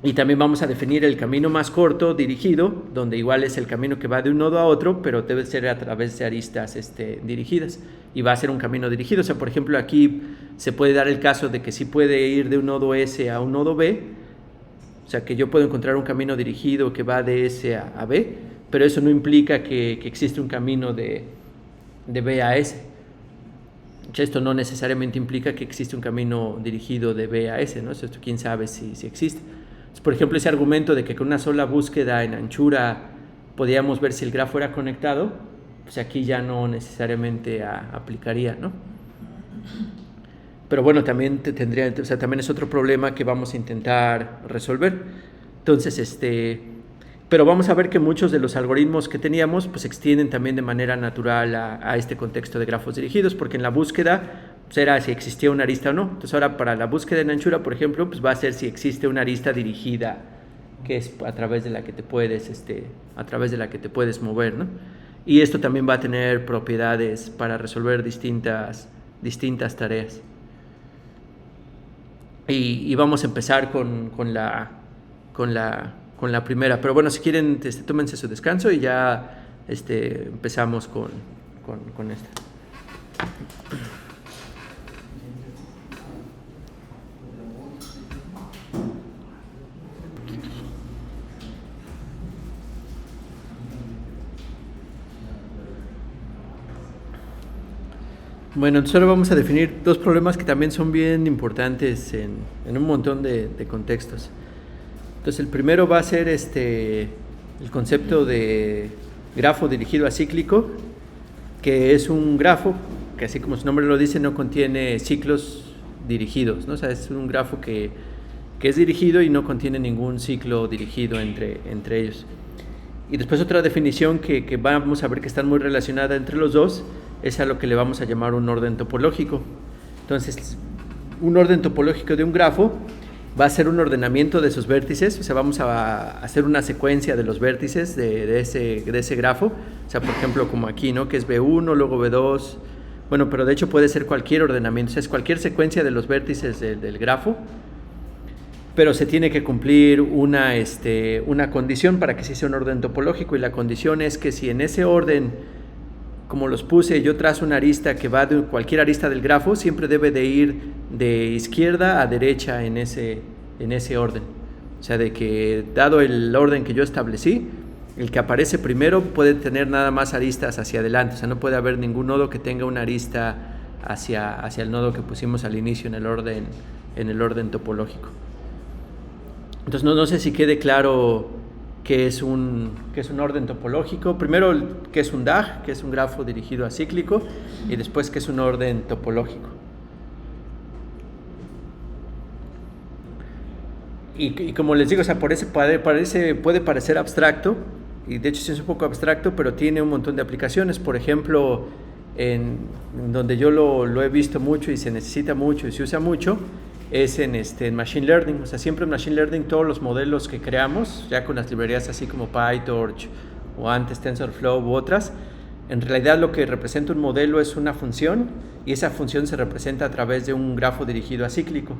Y también vamos a definir el camino más corto dirigido, donde igual es el camino que va de un nodo a otro, pero debe ser a través de aristas dirigidas. Y va a ser un camino dirigido. O sea, por ejemplo, aquí se puede dar el caso de que sí puede ir de un nodo S a un nodo B. O sea, que yo puedo encontrar un camino dirigido que va de S a B, pero eso no implica que existe un camino de B a S. Esto no necesariamente implica que existe un camino dirigido de B a S, ¿no? Esto quién sabe si existe. Entonces, por ejemplo, ese argumento de que con una sola búsqueda en anchura podíamos ver si el grafo era conectado, pues aquí ya no necesariamente aplicaría, ¿no? Pero bueno, también también es otro problema que vamos a intentar resolver. Entonces, pero vamos a ver que muchos de los algoritmos que teníamos pues se extienden también de manera natural a este contexto de grafos dirigidos, porque en la búsqueda pues era si existía una arista o no. Entonces ahora para la búsqueda en anchura, por ejemplo, pues va a ser si existe una arista dirigida, que es a través de la que te puedes mover, ¿no? Y esto también va a tener propiedades para resolver distintas tareas. Y vamos a empezar con la primera. Pero bueno, si quieren, tómense su descanso y ya empezamos con esta. Bueno, entonces ahora vamos a definir dos problemas que también son bien importantes en un montón de contextos. Entonces el primero va a ser el concepto de grafo dirigido acíclico, que es un grafo que, así como su nombre lo dice, no contiene ciclos dirigidos, ¿no? O sea, es un grafo que es dirigido y no contiene ningún ciclo dirigido entre ellos. Y después otra definición que vamos a ver que está muy relacionada entre los dos es a lo que le vamos a llamar un orden topológico. Entonces, un orden topológico de un grafo va a ser un ordenamiento de sus vértices. O sea, vamos a hacer una secuencia de los vértices de ese grafo. O sea, por ejemplo, como aquí, ¿no? Que es B1, luego B2. Bueno, pero de hecho puede ser cualquier ordenamiento. O sea, es cualquier secuencia de los vértices del grafo. Pero se tiene que cumplir una condición para que sí sea un orden topológico. Y la condición es que si en ese orden, como los puse, yo trazo una arista que va de cualquier arista del grafo, siempre debe de ir de izquierda a derecha en ese orden. O sea, de que dado el orden que yo establecí, el que aparece primero puede tener nada más aristas hacia adelante. O sea, no puede haber ningún nodo que tenga una arista hacia el nodo que pusimos al inicio en el orden topológico. Entonces no sé si quede claro qué es un orden topológico. Primero, qué es un DAG, que es un grafo dirigido acíclico, y después qué es un orden topológico. Y como les digo, o sea, puede parecer abstracto, y de hecho sí es un poco abstracto, pero tiene un montón de aplicaciones. Por ejemplo, en donde yo lo he visto mucho y se necesita mucho y se usa mucho, es en Machine Learning. O sea, siempre en Machine Learning todos los modelos que creamos, ya con las librerías así como PyTorch o antes TensorFlow u otras, en realidad lo que representa un modelo es una función y esa función se representa a través de un grafo dirigido acíclico.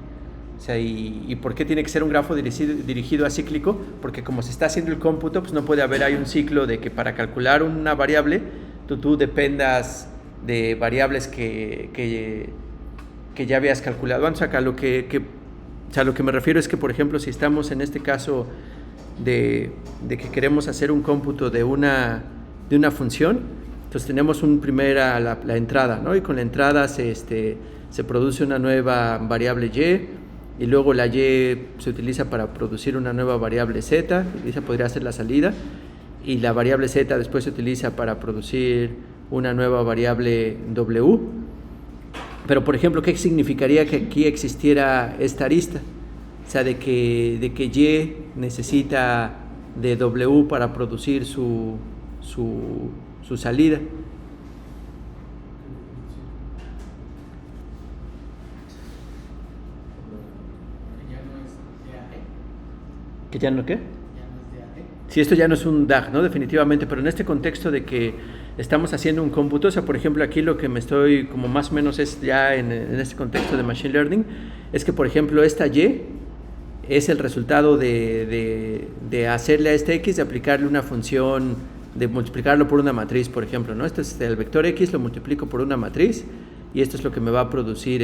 O sea, ¿y por qué tiene que ser un grafo dirigido acíclico? Porque como se está haciendo el cómputo, pues no puede haber ahí un ciclo de que para calcular una variable tú dependas de variables que ya habías calculado antes. Acá lo que me refiero es que, por ejemplo, si estamos en este caso de que queremos hacer un cómputo de una función, entonces tenemos la entrada, ¿no? Y con la entrada se produce una nueva variable y luego la y se utiliza para producir una nueva variable z, y esa podría ser la salida, y la variable z después se utiliza para producir una nueva variable w. Pero, por ejemplo, ¿qué significaría que aquí existiera esta arista? O sea, de que y necesita de w para producir su salida. ¿Que ya no qué? Ya no es DAG. Sí, esto ya no es un DAG, ¿no? Definitivamente, pero en este contexto de que estamos haciendo un cómputo, o sea, por ejemplo, aquí lo que me estoy, como más o menos es ya en este contexto de Machine Learning, es que, por ejemplo, esta y es el resultado de hacerle a este x, de aplicarle una función, de multiplicarlo por una matriz, por ejemplo, ¿no? Este es el vector x, lo multiplico por una matriz, y esto es lo que me va a producir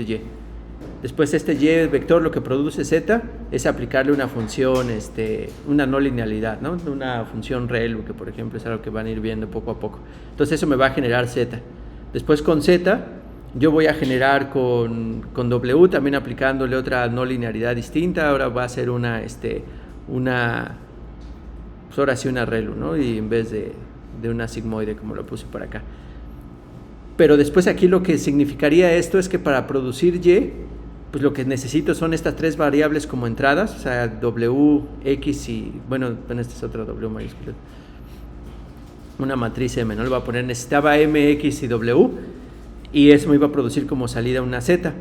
y. Después este y vector lo que produce z es aplicarle una función, una no linealidad, ¿no? Una función rel, que por ejemplo es algo que van a ir viendo poco a poco. Entonces eso me va a generar z. Después con z yo voy a generar con w también aplicándole otra no linealidad distinta. Ahora va a ser pues ahora sí una relu, ¿no? Y en vez de una sigmoide como lo puse por acá. Pero después aquí lo que significaría esto es que para producir y, pues lo que necesito son estas tres variables como entradas, o sea, w, x y, bueno, esta es otra w mayúscula, una matriz m, ¿no? Le voy a poner, necesitaba m, x y w, y eso me iba a producir como salida una z.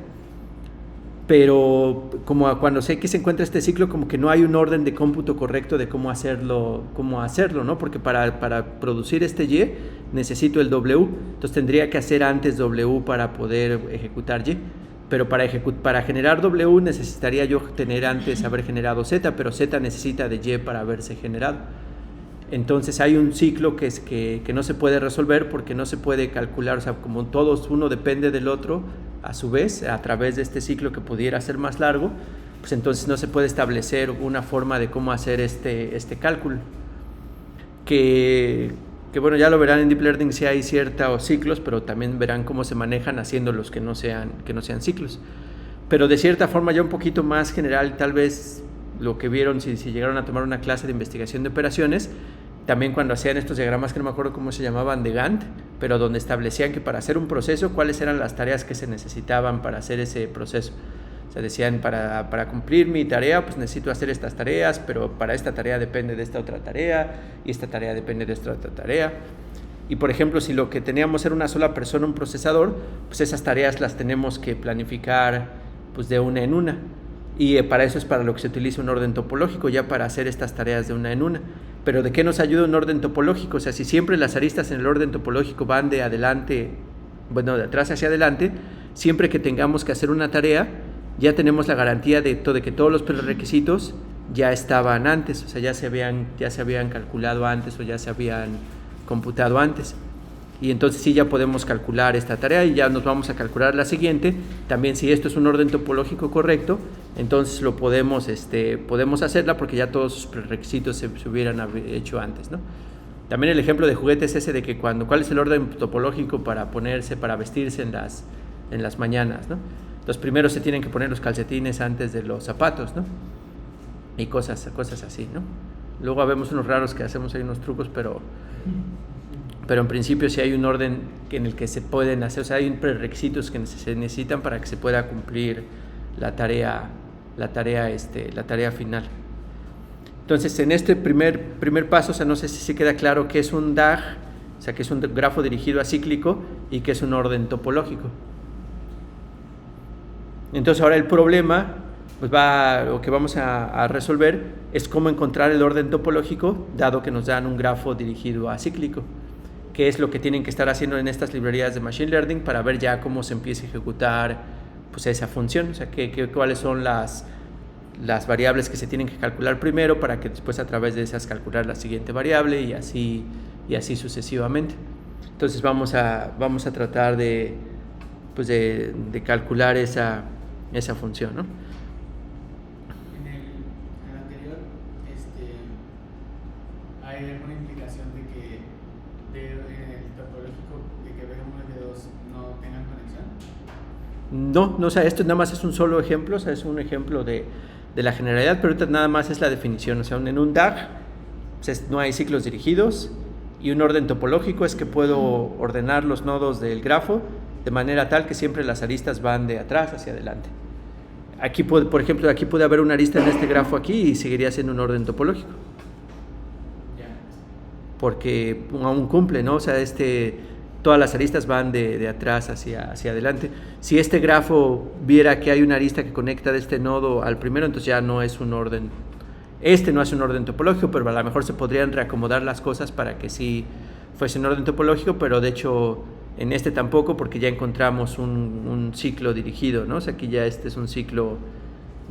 Pero como cuando x encuentra este ciclo, como que no hay un orden de cómputo correcto de cómo hacerlo, ¿no? Porque para producir este y necesito el w, entonces tendría que hacer antes w para poder ejecutar y. Pero para generar w necesitaría yo haber generado z, pero z necesita de y para haberse generado. Entonces hay un ciclo que no se puede resolver porque no se puede calcular, o sea, como todos uno depende del otro, a su vez, a través de este ciclo que pudiera ser más largo, pues entonces no se puede establecer una forma de cómo hacer este cálculo. Que bueno, ya lo verán en Deep Learning si hay ciertos ciclos, pero también verán cómo se manejan haciendo los que no sean ciclos. Pero de cierta forma ya un poquito más general, tal vez lo que vieron si llegaron a tomar una clase de investigación de operaciones, también cuando hacían estos diagramas que no me acuerdo cómo se llamaban, de Gantt, pero donde establecían que para hacer un proceso, cuáles eran las tareas que se necesitaban para hacer ese proceso. O sea, decían, para cumplir mi tarea, pues necesito hacer estas tareas, pero para esta tarea depende de esta otra tarea, y esta tarea depende de esta otra tarea. Y, por ejemplo, si lo que teníamos era una sola persona, un procesador, pues esas tareas las tenemos que planificar pues de una en una. Y para eso es para lo que se utiliza un orden topológico, ya para hacer estas tareas de una en una. Pero ¿de qué nos ayuda un orden topológico? O sea, si siempre las aristas en el orden topológico van de atrás hacia adelante, siempre que tengamos que hacer una tarea, ya tenemos la garantía de que todos los prerequisitos ya estaban antes, o sea, ya se habían calculado antes o ya se habían computado antes. Y entonces sí ya podemos calcular esta tarea y ya nos vamos a calcular la siguiente. También si esto es un orden topológico correcto, entonces lo podemos hacerla porque ya todos sus prerequisitos se hubieran hecho antes, ¿no? También el ejemplo de juguete es ese de que cuál es el orden topológico para vestirse en las mañanas, ¿no? Los primeros se tienen que poner los calcetines antes de los zapatos, ¿no? Y cosas así, ¿no? Luego vemos unos raros que hacemos ahí unos trucos, pero en principio sí hay un orden en el que se pueden hacer, o sea, hay prerequisitos que se necesitan para que se pueda cumplir la tarea final. Entonces, en este primer paso, o sea, no sé si se queda claro qué es un DAG, O sea, que es un grafo dirigido acíclico y que es un orden topológico. Entonces ahora el problema, pues lo que vamos a resolver es cómo encontrar el orden topológico, dado que nos dan un grafo dirigido acíclico, que es lo que tienen que estar haciendo en estas librerías de Machine Learning para ver ya cómo se empieza a ejecutar pues, esa función, o sea, cuáles son las variables que se tienen que calcular primero para que después a través de esas calcular la siguiente variable y así sucesivamente. Entonces vamos a tratar de calcular esa función, ¿no? En el anterior, ¿hay alguna implicación de que en el topológico de que B1 y B2 no tengan conexión? No, o sea, esto nada más es un solo ejemplo, o sea, es un ejemplo de la generalidad, pero ahorita nada más es la definición. O sea, en un DAG pues no hay ciclos dirigidos, y un orden topológico es que puedo ordenar los nodos del grafo de manera tal que siempre las aristas van de atrás hacia adelante. Aquí, por ejemplo, aquí puede haber una arista en este grafo aquí y seguiría siendo un orden topológico. Porque aún cumple, ¿no? O sea, todas las aristas van de atrás hacia adelante. Si este grafo viera que hay una arista que conecta de este nodo al primero, entonces ya no es un orden. No es un orden topológico, pero a lo mejor se podrían reacomodar las cosas para que sí fuese un orden topológico, pero de hecho en este tampoco, porque ya encontramos un ciclo dirigido, ¿no? O sea, aquí ya es un ciclo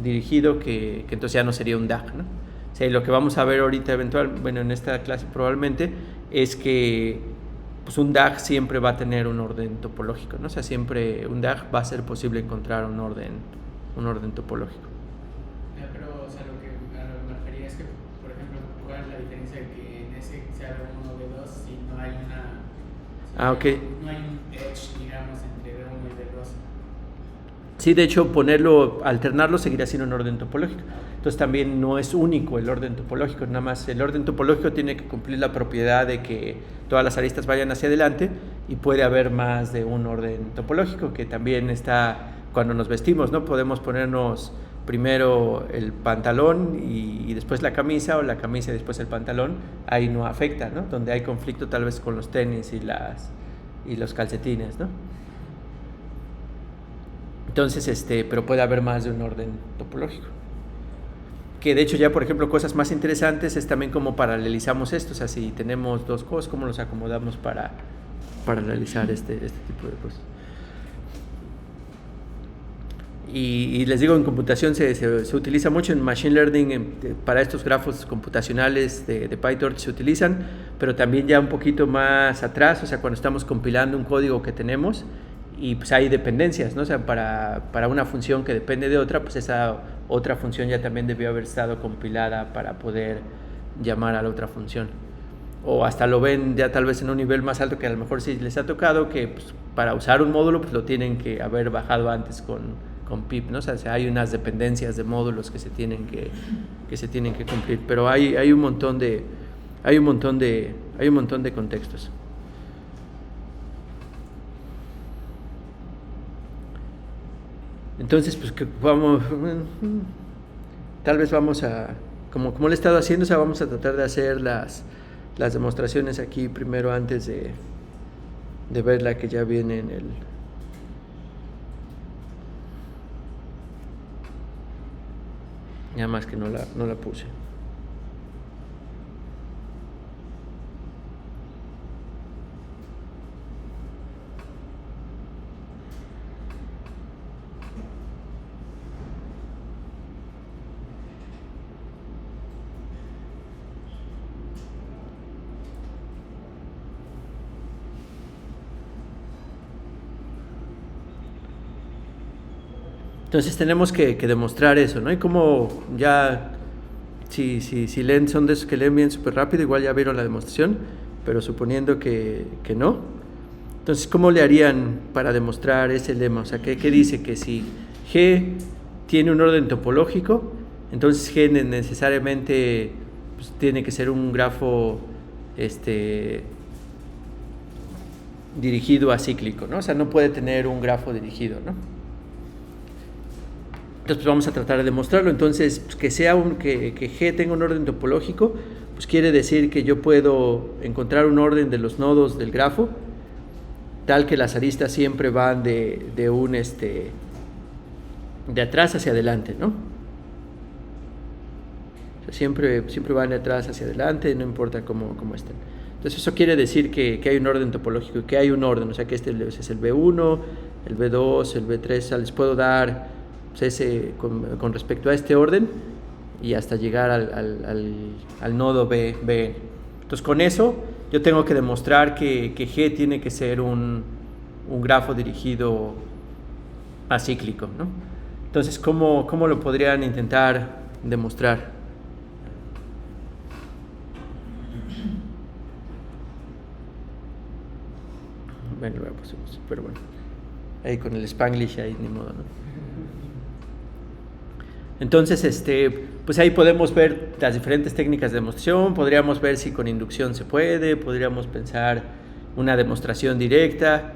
dirigido que entonces ya no sería un DAG, ¿no? O sea, y lo que vamos a ver ahorita en esta clase probablemente es que pues un DAG siempre va a tener un orden topológico, ¿no? O sea, siempre un DAG va a ser posible encontrar un orden topológico. Pero, o sea, lo que me refería es que, por ejemplo, ¿cuál es la diferencia de que en ese sea B1 o B2 si no hay ok. No hay un edge, digamos, entre B1 y B2? Sí, de hecho, alternarlo seguiría siendo un orden topológico. Entonces también no es único el orden topológico, nada más el orden topológico tiene que cumplir la propiedad de que todas las aristas vayan hacia adelante, y puede haber más de un orden topológico, que también está cuando nos vestimos, ¿no? Podemos ponernos primero el pantalón y después la camisa, o la camisa y después el pantalón. Ahí no afecta, ¿no? Donde hay conflicto tal vez con los tenis y los calcetines, ¿no? Entonces, pero puede haber más de un orden topológico. Que de hecho ya, por ejemplo, cosas más interesantes es también cómo paralelizamos esto. O sea, si tenemos dos cosas, cómo los acomodamos para paralelizar este tipo de cosas. Y les digo, en computación se utiliza mucho, en Machine Learning, para estos grafos computacionales de PyTorch se utilizan, pero también ya un poquito más atrás, o sea, cuando estamos compilando un código que tenemos, y pues hay dependencias, ¿no? O sea, para una función que depende de otra, pues esa otra función ya también debió haber estado compilada para poder llamar a la otra función. O hasta lo ven ya tal vez en un nivel más alto, que a lo mejor sí les ha tocado, que pues, para usar un módulo pues lo tienen que haber bajado antes con pip, ¿no? O sea, hay unas dependencias de módulos que se tienen que cumplir, pero hay un montón de contextos. Entonces, pues tal vez vamos a, como lo he estado haciendo, o sea, vamos a tratar de hacer las demostraciones aquí primero antes de ver la que ya viene en el... Nada más que no la puse. Entonces tenemos que demostrar eso, ¿no? Y como ya, si leen, son de esos que leen bien súper rápido, igual ya vieron la demostración, pero suponiendo que no. Entonces, ¿cómo le harían para demostrar ese lema? O sea, ¿qué dice? Que si G tiene un orden topológico, entonces G necesariamente pues, tiene que ser un grafo dirigido acíclico, ¿no? O sea, no puede tener un grafo dirigido, ¿no? Entonces pues vamos a tratar de demostrarlo. Entonces pues, que G tenga un orden topológico, pues quiere decir que yo puedo encontrar un orden de los nodos del grafo tal que las aristas siempre van de atrás hacia adelante, ¿no? O sea, siempre van de atrás hacia adelante, no importa cómo estén. Entonces eso quiere decir que hay un orden topológico, que hay un orden, o sea que este es el B1, el B2, el B3, o sea, les puedo dar pues, con respecto a este orden y hasta llegar al nodo Bn. Entonces con eso yo tengo que demostrar que G tiene que ser un grafo dirigido acíclico, ¿no? Entonces, ¿cómo lo podrían intentar demostrar? Bueno, pero bueno, ahí con el Spanglish ahí ni modo, ¿no? Entonces, pues ahí podemos ver las diferentes técnicas de demostración, podríamos ver si con inducción se puede, podríamos pensar una demostración directa,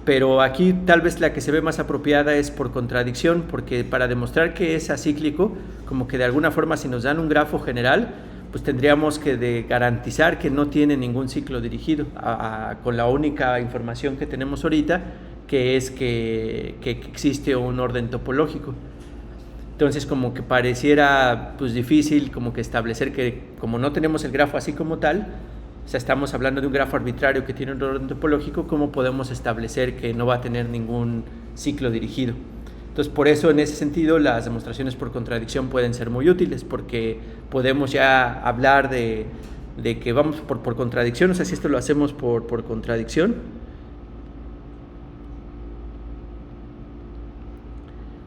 pero aquí tal vez la que se ve más apropiada es por contradicción, porque para demostrar que es acíclico, como que de alguna forma si nos dan un grafo general, pues tendríamos que garantizar que no tiene ningún ciclo dirigido, con la única información que tenemos ahorita, que es que existe un orden topológico. Entonces como que pareciera pues difícil como que establecer que como no tenemos el grafo así como tal, o sea, estamos hablando de un grafo arbitrario que tiene un orden topológico, ¿cómo podemos establecer que no va a tener ningún ciclo dirigido? Entonces, por eso, en ese sentido, las demostraciones por contradicción pueden ser muy útiles, porque podemos ya hablar de que vamos por contradicción, o sea, si esto lo hacemos por contradicción,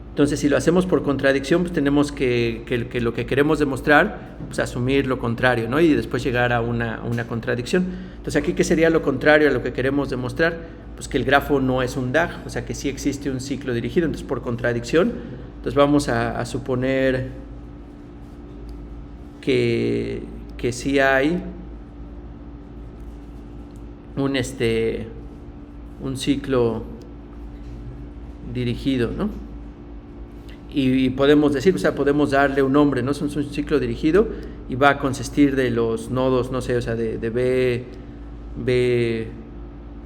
entonces, si lo hacemos por contradicción, pues tenemos que lo que queremos demostrar, pues asumir lo contrario, ¿no? Y después llegar a una contradicción. Entonces, aquí, ¿qué sería lo contrario a lo que queremos demostrar? Pues que el grafo no es un DAG, o sea, que sí existe un ciclo dirigido. Entonces, por contradicción, entonces vamos a suponer que sí hay un ciclo dirigido, ¿no? Y podemos decir, o sea, podemos darle un nombre, ¿no? Es un ciclo dirigido y va a consistir de los nodos, no sé, o sea, de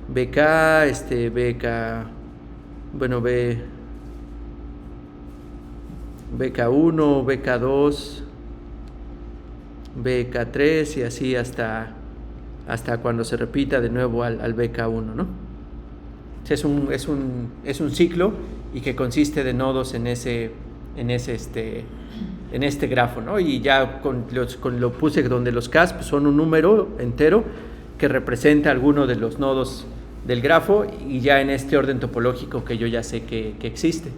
BK, bueno, BK1, BK2, BK3 y así hasta cuando se repita de nuevo al BK1, ¿no? Es un ciclo y que consiste de nodos en este grafo, ¿no? Y ya lo puse donde los Ks pues son un número entero que representa alguno de los nodos del grafo y ya en este orden topológico que yo ya sé que existe.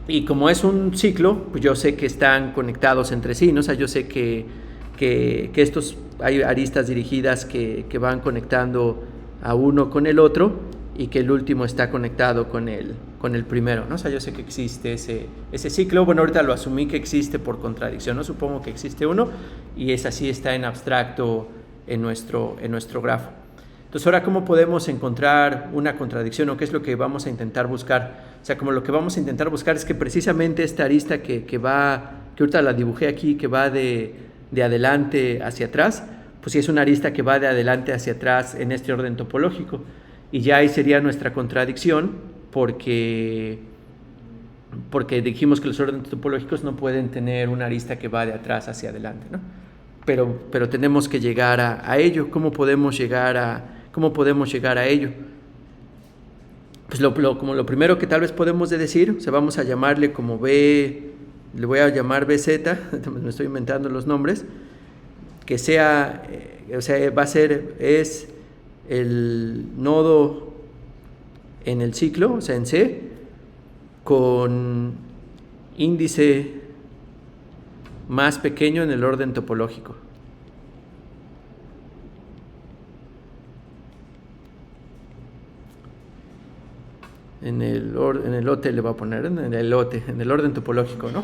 Y como es un ciclo, pues yo sé que están conectados entre sí, ¿no? O sea, yo sé que estos hay aristas dirigidas que van conectando a uno con el otro y que el último está conectado con el primero, ¿no? O sea, yo sé que existe ese ciclo. Bueno, ahorita lo asumí que existe por contradicción, ¿no? Supongo que existe uno y es así, está en abstracto en nuestro grafo. Entonces, ahora, ¿cómo podemos encontrar una contradicción o qué es lo que vamos a intentar buscar? O sea, como lo que vamos a intentar buscar es que precisamente esta arista que ahorita la dibujé aquí, que va de adelante hacia atrás, pues sí es una arista que va de adelante hacia atrás en este orden topológico. Y ya ahí sería nuestra contradicción porque dijimos que los órdenes topológicos no pueden tener una arista que va de atrás hacia adelante, ¿no? Pero tenemos que llegar a ello. ¿Cómo podemos llegar a ello? Pues como lo primero que tal vez podemos decir, o sea, vamos a llamarle como B, le voy a llamar BZ, me estoy inventando los nombres, que sea, o sea, es el nodo en el ciclo, o sea, en C, con índice más pequeño en el orden topológico. En el lote le voy a poner, en el orden topológico, ¿no?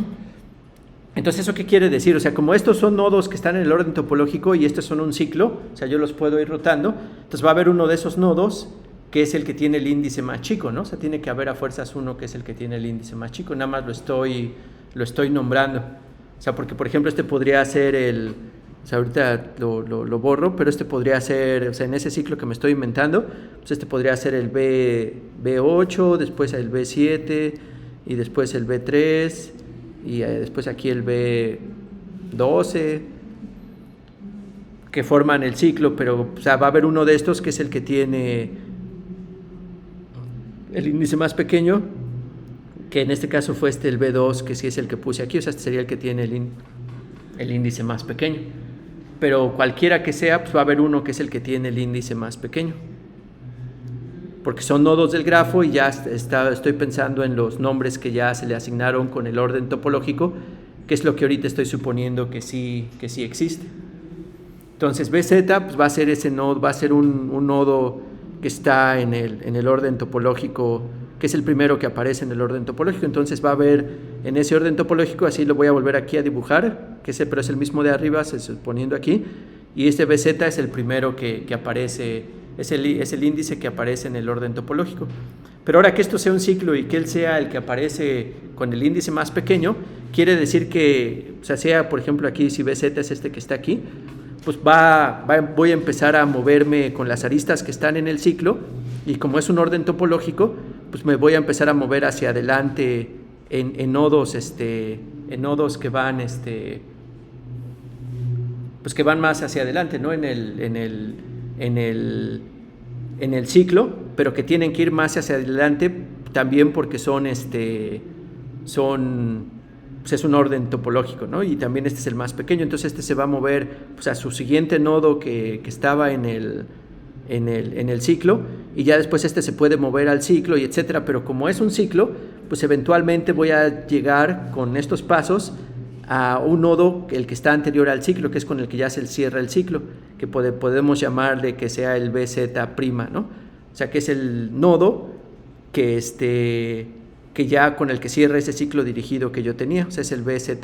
Entonces, ¿eso qué quiere decir? O sea, como estos son nodos que están en el orden topológico y estos son un ciclo, o sea, yo los puedo ir rotando, entonces va a haber uno de esos nodos que es el que tiene el índice más chico, ¿no? O sea, tiene que haber a fuerzas uno que es el que tiene el índice más chico, nada más lo estoy nombrando. O sea, porque, por ejemplo, este podría ser el O sea, ahorita lo borro, pero este podría ser, o sea, en ese ciclo que me estoy inventando, pues este podría ser el B8, después el B7, y después el B3, y después aquí el B12, que forman el ciclo, pero o sea, va a haber uno de estos que es el que tiene el índice más pequeño, que en este caso fue el B2, que sí es el que puse aquí, o sea, este sería el que tiene el índice más pequeño. Pero cualquiera que sea, pues va a haber uno que es el que tiene el índice más pequeño. Porque son nodos del grafo y ya estoy pensando en los nombres que ya se le asignaron con el orden topológico, que es lo que ahorita estoy suponiendo que sí existe. Entonces BZ pues va a ser ese nodo, va a ser un nodo que está en el orden topológico, que es el primero que aparece en el orden topológico. Entonces va a haber en ese orden topológico, así lo voy a volver aquí a dibujar, pero es el mismo de arriba, suponiendo aquí, y este BZ es el primero que aparece, es el índice que aparece en el orden topológico. Pero ahora que esto sea un ciclo y que él sea el que aparece con el índice más pequeño, quiere decir que, o sea, por ejemplo aquí, si BZ es este que está aquí, pues voy a empezar a moverme con las aristas que están en el ciclo, y como es un orden topológico, pues me voy a empezar a mover hacia adelante en nodos que van pues que van más hacia adelante, ¿no? en el ciclo, pero que tienen que ir más hacia adelante también porque pues es un orden topológico, ¿no? Y también este es el más pequeño, entonces este se va a mover pues, a su siguiente nodo que estaba en el ciclo, y ya después este se puede mover al ciclo y etcétera, pero como es un ciclo, pues eventualmente voy a llegar con estos pasos a un nodo, el que está anterior al ciclo, que es con el que ya se cierra el ciclo, que podemos llamarle que sea el BZ', ¿no? O sea, que es el nodo que ya con el que cierra ese ciclo dirigido que yo tenía, o sea, es el BZ'.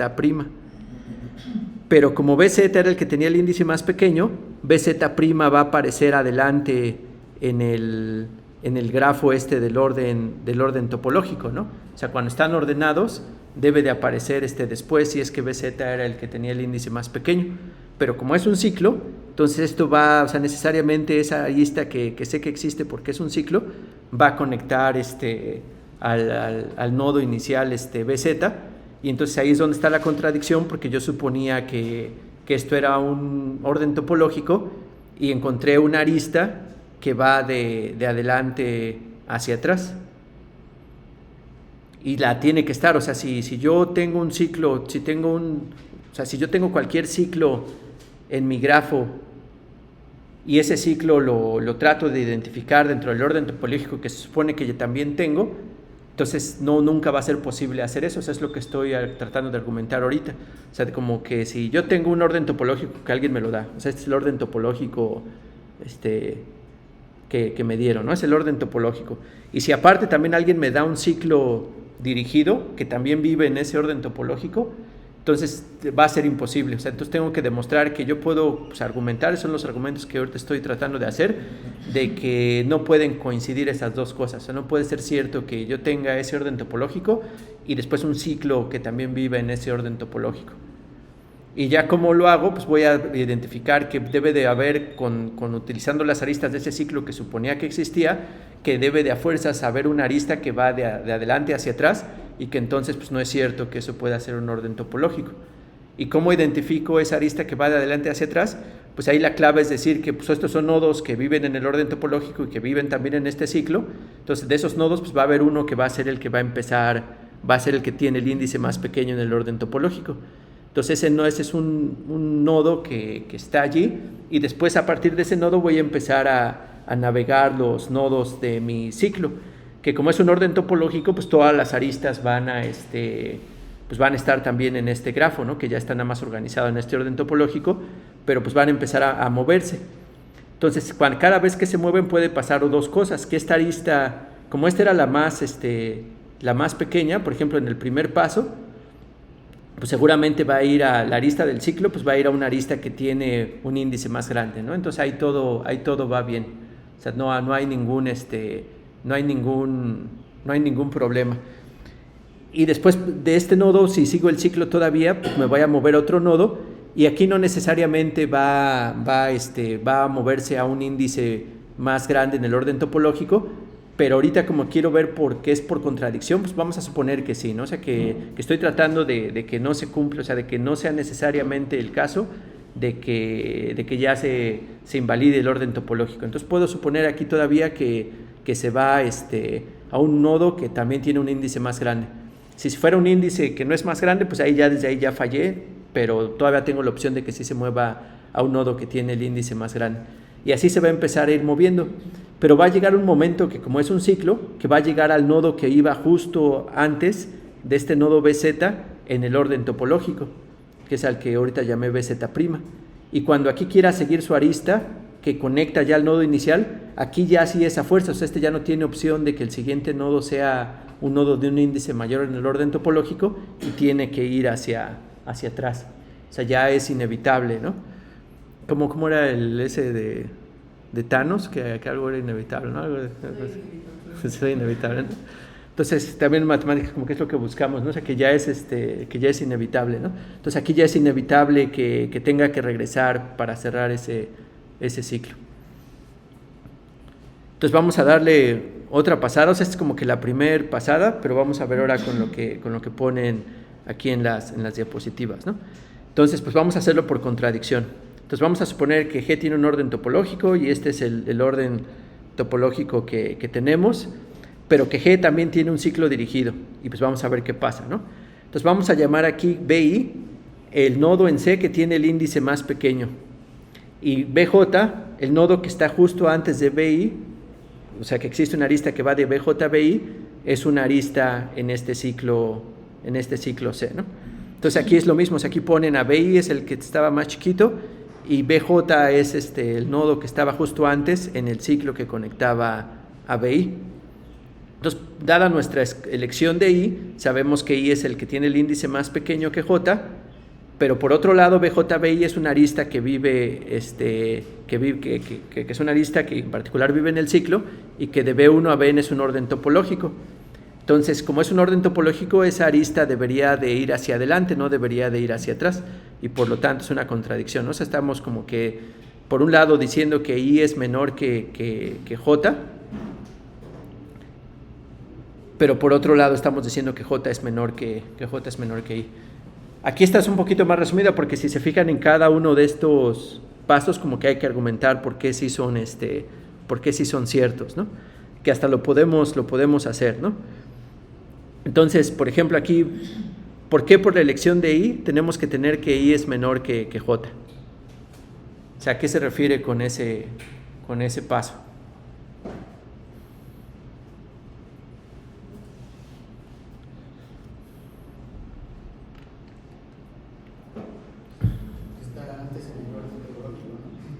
Pero como BZ era el que tenía el índice más pequeño, BZ' va a aparecer adelante en el grafo del orden topológico, ¿no? O sea, cuando están ordenados, debe de aparecer después, si es que BZ era el que tenía el índice más pequeño. Pero como es un ciclo, entonces esto va, o sea, necesariamente esa arista que sé que existe porque es un ciclo, va a conectar al nodo inicial BZ, y entonces ahí es donde está la contradicción, porque yo suponía que esto era un orden topológico y encontré una arista que va de adelante hacia atrás, y la tiene que estar, o sea, si yo tengo un ciclo, si yo tengo cualquier ciclo en mi grafo y ese ciclo lo trato de identificar dentro del orden topológico que se supone que yo también tengo, entonces nunca va a ser posible hacer eso. O sea, es lo que estoy tratando de argumentar ahorita. O sea, como que si yo tengo un orden topológico que alguien me lo da, o sea, este es el orden topológico que me dieron, ¿no? Es el orden topológico. Y si aparte también alguien me da un ciclo dirigido que también vive en ese orden topológico, entonces va a ser imposible. O sea, entonces tengo que demostrar que yo puedo argumentar, son los argumentos que ahorita estoy tratando de hacer, de que no pueden coincidir esas dos cosas. O sea, no puede ser cierto que yo tenga ese orden topológico y después un ciclo que también vive en ese orden topológico. Y ya como lo hago, pues voy a identificar que debe de haber, utilizando las aristas de ese ciclo que suponía que existía, que debe de a fuerzas haber una arista que va de adelante hacia atrás, y que entonces pues no es cierto que eso pueda ser un orden topológico. ¿Y cómo identifico esa arista que va de adelante hacia atrás? Pues ahí la clave es decir que pues estos son nodos que viven en el orden topológico y que viven también en este ciclo. Entonces de esos nodos pues va a haber uno que va a ser el que va a empezar, va a ser el que tiene el índice más pequeño en el orden topológico. Entonces ese es un nodo que está allí, y después a partir de ese nodo voy a empezar a navegar los nodos de mi ciclo, que como es un orden topológico, pues todas las aristas van a estar también en este grafo, ¿no? Que ya está nada más organizado en este orden topológico, pero pues van a empezar a moverse. Entonces, cada vez que se mueven puede pasar dos cosas, que esta arista, como esta era la más pequeña, por ejemplo, en el primer paso, pues seguramente va a ir a la arista del ciclo, pues va a ir a una arista que tiene un índice más grande, ¿no? Entonces ahí todo va bien. O sea, no hay ningún problema. Y después de este nodo, si sigo el ciclo todavía, pues me voy a mover a otro nodo, Y aquí no necesariamente va a moverse a un índice más grande en el orden topológico, pero ahorita como quiero ver por qué es por contradicción, pues vamos a suponer que sí, ¿no? O sea, que estoy tratando de que no se cumpla, o sea, de que no sea necesariamente el caso de que ya se invalide el orden topológico. Entonces puedo suponer aquí todavía que se va a un nodo que también tiene un índice más grande. Si fuera un índice que no es más grande, pues desde ahí ya fallé, pero todavía tengo la opción de que sí se mueva a un nodo que tiene el índice más grande. Y así se va a empezar a ir moviendo. Pero va a llegar un momento que, como es un ciclo, que va a llegar al nodo que iba justo antes de este nodo BZ en el orden topológico, que es al que ahorita llamé BZ'. Y cuando aquí quiera seguir su arista, que conecta ya al nodo inicial, aquí ya sí es a fuerza, o sea, ya no tiene opción de que el siguiente nodo sea un nodo de un índice mayor en el orden topológico y tiene que ir hacia atrás. O sea, ya es inevitable, ¿no? ¿Cómo era el ese de Thanos? Que algo era inevitable, ¿no? Algo es inevitable, ¿no? Entonces, también en matemáticas como que es lo que buscamos, ¿no? O sea, que ya es inevitable, ¿no? Entonces, aquí ya es inevitable que tenga que regresar para cerrar ese ciclo. Entonces, vamos a darle otra pasada. O sea, esta es como que la primer pasada, pero vamos a ver ahora con lo que ponen aquí en las diapositivas, ¿no? Entonces, pues vamos a hacerlo por contradicción. Entonces, vamos a suponer que G tiene un orden topológico y este es el orden topológico que tenemos, pero que G también tiene un ciclo dirigido, y pues vamos a ver qué pasa, ¿no? Entonces vamos a llamar aquí BI el nodo en C que tiene el índice más pequeño, y BJ el nodo que está justo antes de BI, o sea que existe una arista que va de BJ a BI, es una arista en este ciclo C, ¿no? Entonces aquí es lo mismo, o sea, aquí ponen a BI es el que estaba más chiquito, y BJ es el nodo que estaba justo antes en el ciclo que conectaba a BI. Entonces, dada nuestra elección de I, sabemos que I es el que tiene el índice más pequeño que J, pero por otro lado, BJBI es una arista que es una arista que en particular vive en el ciclo y que de B1 a Bn es un orden topológico. Entonces, como es un orden topológico, esa arista debería de ir hacia adelante, no debería de ir hacia atrás, y por lo tanto es una contradicción, ¿no? O sea, estamos como que, por un lado, diciendo que I es menor que J, pero por otro lado estamos diciendo que J es menor que I. Aquí está un poquito más resumida porque si se fijan en cada uno de estos pasos como que hay que argumentar por qué sí son ciertos, ¿no? Que hasta lo podemos hacer, ¿no? Entonces, por ejemplo, aquí, ¿por qué por la elección de I tenemos que tener que I es menor que J? O sea, ¿a qué se refiere con ese paso?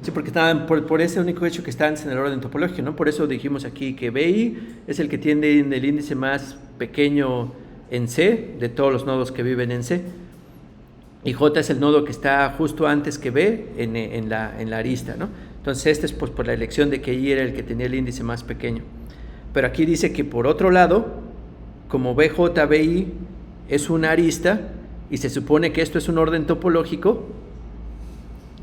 Sí, porque estaban por ese único hecho que está antes en el orden topológico, ¿no? Por eso dijimos aquí que BI es el que tiene el índice más pequeño en C, de todos los nodos que viven en C, y J es el nodo que está justo antes que B en la arista, ¿no? Entonces este es pues por la elección de que I era el que tenía el índice más pequeño. Pero aquí dice que por otro lado, como BJBI es una arista, y se supone que esto es un orden topológico,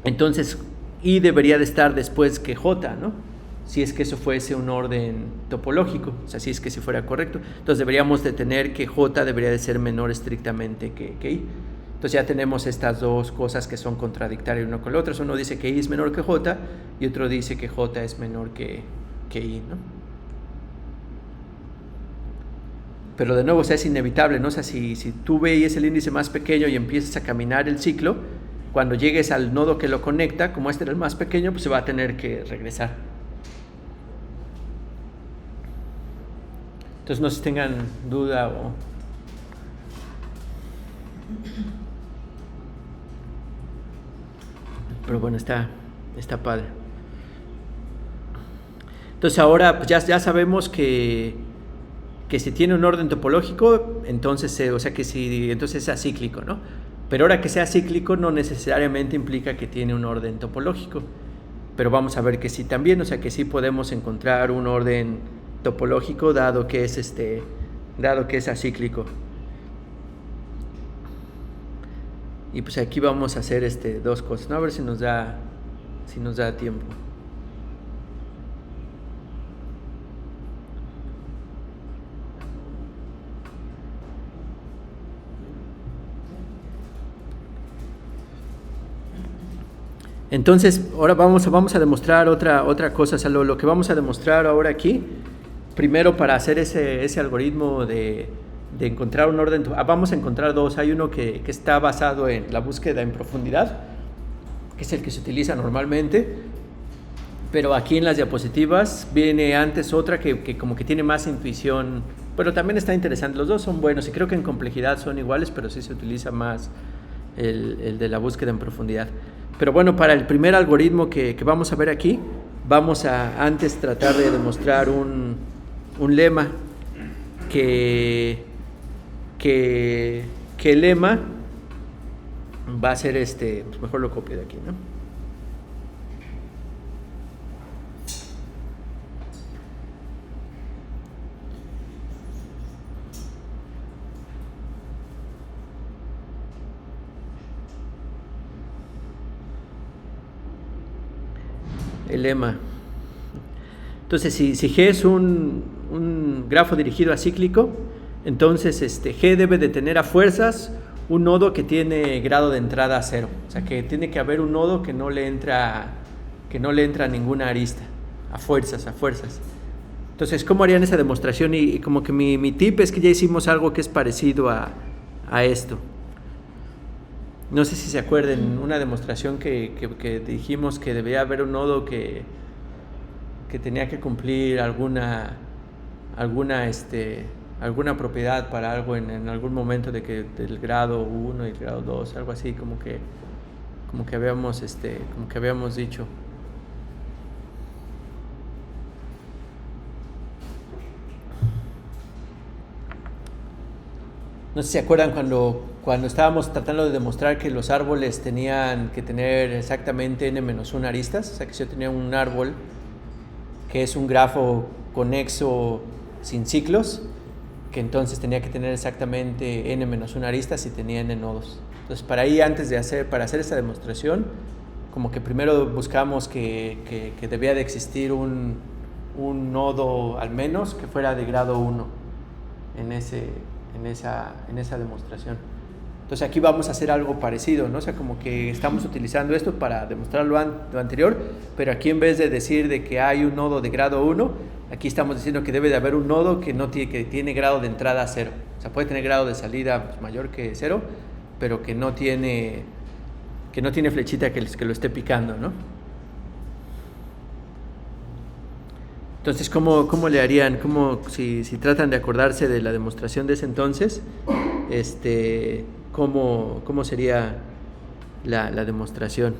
entonces I debería de estar después que J, ¿no? Si es que eso fuese un orden topológico, o sea, si es que si fuera correcto. Entonces deberíamos de tener que J debería de ser menor estrictamente que I. Entonces ya tenemos estas dos cosas que son contradictorias una con la otra. Uno dice que I es menor que J y otro dice que J es menor que I, ¿no? Pero de nuevo, o sea, es inevitable, ¿no? O sea, si tú BI es el índice más pequeño y empiezas a caminar el ciclo, cuando llegues al nodo que lo conecta, como este era el más pequeño, pues se va a tener que regresar. Entonces no sé si tengan duda o... Pero bueno, está padre. Entonces ahora pues ya sabemos que si tiene un orden topológico, entonces entonces es acíclico, ¿no? Pero ahora que sea cíclico no necesariamente implica que tiene un orden topológico. Pero vamos a ver que sí también, o sea que sí podemos encontrar un orden topológico dado que es acíclico. Y pues aquí vamos a hacer dos cosas, ¿no? A ver si nos da tiempo. Entonces, ahora vamos a demostrar otra cosa. O sea, lo que vamos a demostrar ahora aquí, primero para hacer ese algoritmo de encontrar un orden, vamos a encontrar dos. Hay uno que está basado en la búsqueda en profundidad, que es el que se utiliza normalmente, pero aquí en las diapositivas viene antes otra que como que tiene más intuición, pero también está interesante. Los dos son buenos y creo que en complejidad son iguales, pero sí se utiliza más el de la búsqueda en profundidad. Pero bueno, para el primer algoritmo que vamos a ver aquí, vamos a antes tratar de demostrar un lema que el lema va a ser pues mejor lo copio de aquí, ¿no? El lema. Entonces, si G es un grafo dirigido a cíclico, entonces G debe de tener a fuerzas un nodo que tiene grado de entrada 0. O sea, que tiene que haber un nodo que no le entra ninguna arista. A fuerzas. Entonces, ¿cómo harían esa demostración? Y como que mi tip es que ya hicimos algo que es parecido a esto. No sé si se acuerdan, una demostración que dijimos que debía haber un nodo que tenía que cumplir alguna propiedad para algo en algún momento del grado 1 y el grado 2, algo así como que habíamos dicho. No sé si se acuerdan cuando estábamos tratando de demostrar que los árboles tenían que tener exactamente n-1 aristas. O sea, que si yo tenía un árbol que es un grafo conexo sin ciclos, que entonces tenía que tener exactamente n-1 aristas y tenía n nodos. Entonces, para hacer esta demostración, como que primero buscamos que debía de existir un nodo al menos que fuera de grado 1 en esa demostración. Entonces aquí vamos a hacer algo parecido, ¿no? O sea, como que estamos utilizando esto para demostrar lo anterior, pero aquí en vez de decir de que hay un nodo de grado 1, aquí estamos diciendo que debe de haber un nodo que tiene grado de entrada 0. O sea, puede tener grado de salida pues, mayor que 0, pero que no tiene flechita que lo esté picando, ¿no? Entonces, ¿cómo le harían? Si tratan de acordarse de la demostración de ese entonces, ¿cómo sería la demostración?